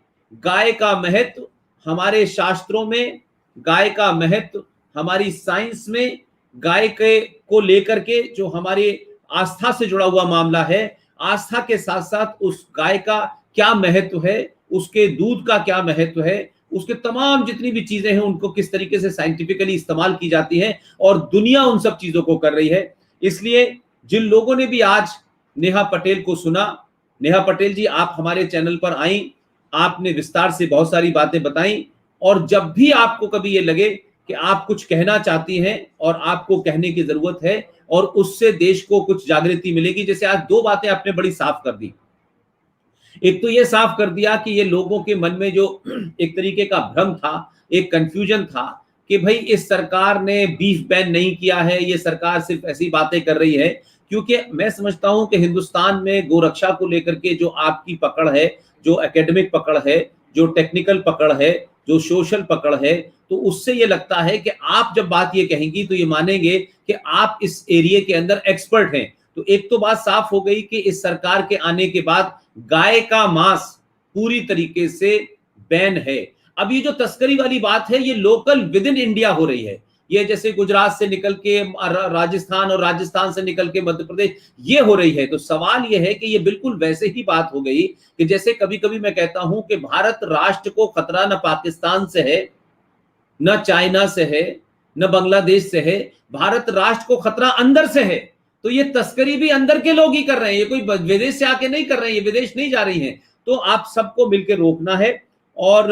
गाय का महत्व हमारे शास्त्रों में, गाय का महत्व हमारी साइंस में, गाय के को लेकर के जो हमारी आस्था से जुड़ा हुआ मामला है, आस्था के साथ साथ उस गाय का क्या महत्व है, उसके दूध का क्या महत्व है, उसके तमाम जितनी भी चीजें हैं उनको किस तरीके से साइंटिफिकली इस्तेमाल की जाती है, और दुनिया उन सब चीजों को कर रही है। इसलिए जिन लोगों ने भी आज नेहा पटेल को सुना, नेहा पटेल जी आप हमारे चैनल पर आई, आपने विस्तार से बहुत सारी बातें बताई, और जब भी आपको कभी ये लगे कि आप कुछ कहना चाहती हैं और आपको कहने की जरूरत है और उससे देश को कुछ जागृति मिलेगी, जैसे आज दो बातें आपने बड़ी साफ कर दी। एक तो ये साफ कर दिया कि ये लोगों के मन में जो एक तरीके का भ्रम था, एक कंफ्यूजन था कि भाई इस सरकार ने बीफ बैन नहीं किया है, ये सरकार सिर्फ ऐसी बातें कर रही है, क्योंकि मैं समझता हूं कि हिंदुस्तान में गोरक्षा को लेकर के जो आपकी पकड़ है, जो एकेडमिक पकड़ है, जो टेक्निकल पकड़ है, जो सोशल पकड़ है, तो उससे ये लगता है कि आप जब बात ये कहेंगी तो ये मानेंगे कि आप इस एरिया के अंदर एक्सपर्ट हैं। तो एक तो बात साफ हो गई कि इस सरकार के आने के बाद गाय का मांस पूरी तरीके से बैन है। अब ये जो तस्करी वाली बात है ये लोकल विद इन इंडिया हो रही है, ये जैसे गुजरात से निकल के राजस्थान और राजस्थान से निकल के मध्य प्रदेश ये हो रही है। तो सवाल ये है कि ये बिल्कुल वैसे ही बात हो गई कि जैसे कभी कभी मैं कहता हूं कि भारत राष्ट्र को खतरा न पाकिस्तान से है, न चाइना से है, न बांग्लादेश से है, भारत राष्ट्र को खतरा अंदर से है। तो ये तस्करी भी अंदर के लोग ही कर रहे हैं, ये कोई विदेश से आके नहीं कर रहे हैं, ये विदेश नहीं जा रही हैं। तो आप सबको मिलकर रोकना है। और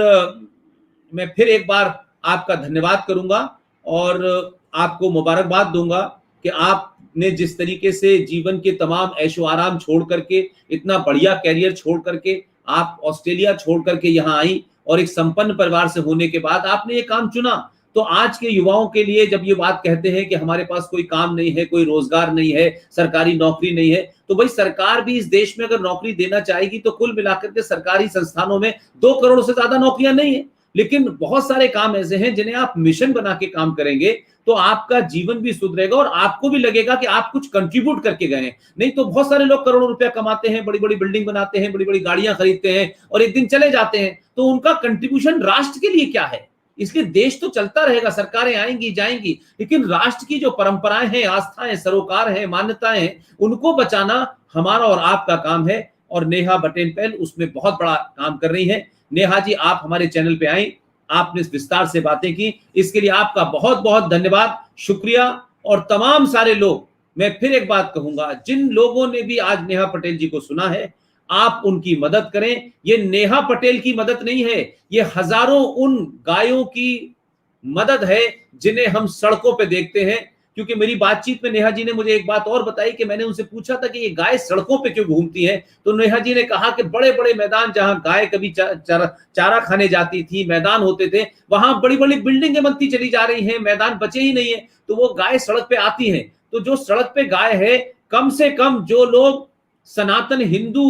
मैं फिर एक बार आपका धन्यवाद करूंगा और आपको मुबारकबाद दूंगा कि आपने जिस तरीके से जीवन के तमाम ऐशो आराम छोड़ करके, इतना बढ़िया कैरियर छोड़ करके आप ऑस्ट्रेलिया छोड़ करके यहाँ आई, और एक संपन्न परिवार से होने के बाद आपने ये काम चुना। तो आज के युवाओं के लिए जब ये बात कहते हैं कि हमारे पास कोई काम नहीं है, कोई रोजगार नहीं है, सरकारी नौकरी नहीं है, तो भाई सरकार भी इस देश में अगर नौकरी देना चाहेगी तो कुल मिलाकर के सरकारी संस्थानों में 2 करोड़ से ज्यादा नौकरियां नहीं है, लेकिन बहुत सारे काम ऐसे हैं जिन्हें आप मिशन बना के काम करेंगे तो आपका जीवन भी सुधरेगा और आपको भी लगेगा कि आप कुछ कंट्रीब्यूट करके गए हैं। नहीं तो बहुत सारे लोग करोड़ों रुपया कमाते हैं, बड़ी बड़ी बिल्डिंग बनाते हैं, बड़ी बड़ी गाड़ियां खरीदते हैं और एक दिन चले जाते हैं, तो उनका कंट्रीब्यूशन राष्ट्र के लिए क्या है? इसलिए देश तो चलता रहेगा, सरकारें आएंगी जाएंगी, लेकिन राष्ट्र की जो परंपराएं हैं, आस्थाएं, सरोकार हैं, मान्यताएं हैं, उनको बचाना हमारा और आपका काम है। और नेहा पटेल उसमें बहुत बड़ा काम कर रही है। नेहा जी आप हमारे चैनल पे आए, आपने विस्तार से बातें की, इसके लिए आपका बहुत बहुत धन्यवाद, शुक्रिया। और तमाम सारे लोग, मैं फिर एक बात कहूंगा, जिन लोगों ने भी आज नेहा पटेल जी को सुना है, आप उनकी मदद करें। ये नेहा पटेल की मदद नहीं है, ये हजारों उन गायों की मदद है जिन्हें हम सड़कों पे देखते हैं। क्योंकि मेरी बातचीत में नेहा जी ने मुझे एक बात और बताई कि मैंने उनसे पूछा था कि ये गाय सड़कों पे क्यों घूमती हैं, तो नेहा जी ने कहा कि बड़े बड़े मैदान जहां गाय कभी चारा खाने जाती थी, मैदान होते थे, वहां बड़ी बड़ी बिल्डिंगें बनती चली जा रही हैं, मैदान बचे ही नहीं है, तो वो गाय सड़क पे आती हैं। तो जो सड़क पे गाय है, कम से कम जो लोग सनातन हिंदू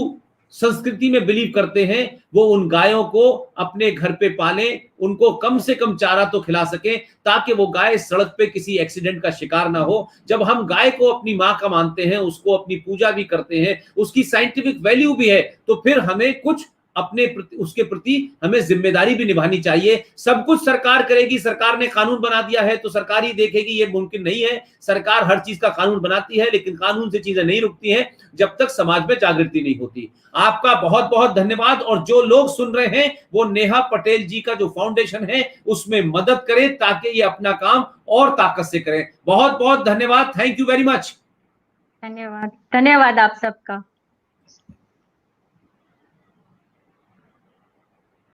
संस्कृति में बिलीव करते हैं, वो उन गायों को अपने घर पे पालें, उनको कम से कम चारा तो खिला सके, ताकि वो गाय सड़क पे किसी एक्सीडेंट का शिकार ना हो। जब हम गाय को अपनी मां का मानते हैं, उसको अपनी पूजा भी करते हैं, उसकी साइंटिफिक वैल्यू भी है, तो फिर हमें कुछ अपने प्रति, उसके प्रति हमें जिम्मेदारी भी निभानी चाहिए। सब कुछ सरकार करेगी, सरकार ने कानून बना दिया है तो सरकार ही देखेगी, ये मुमकिन नहीं है। सरकार हर चीज का कानून बनाती है, लेकिन कानून से चीजें नहीं रुकती हैं जब तक समाज में जागृति नहीं होती। आपका बहुत बहुत धन्यवाद। और जो लोग सुन रहे हैं, वो नेहा पटेल जी का जो फाउंडेशन है उसमें मदद करें, ताकि ये अपना काम और ताकत से करें। बहुत बहुत धन्यवाद। Thank you very much. धन्यवाद, धन्यवाद आप सबका।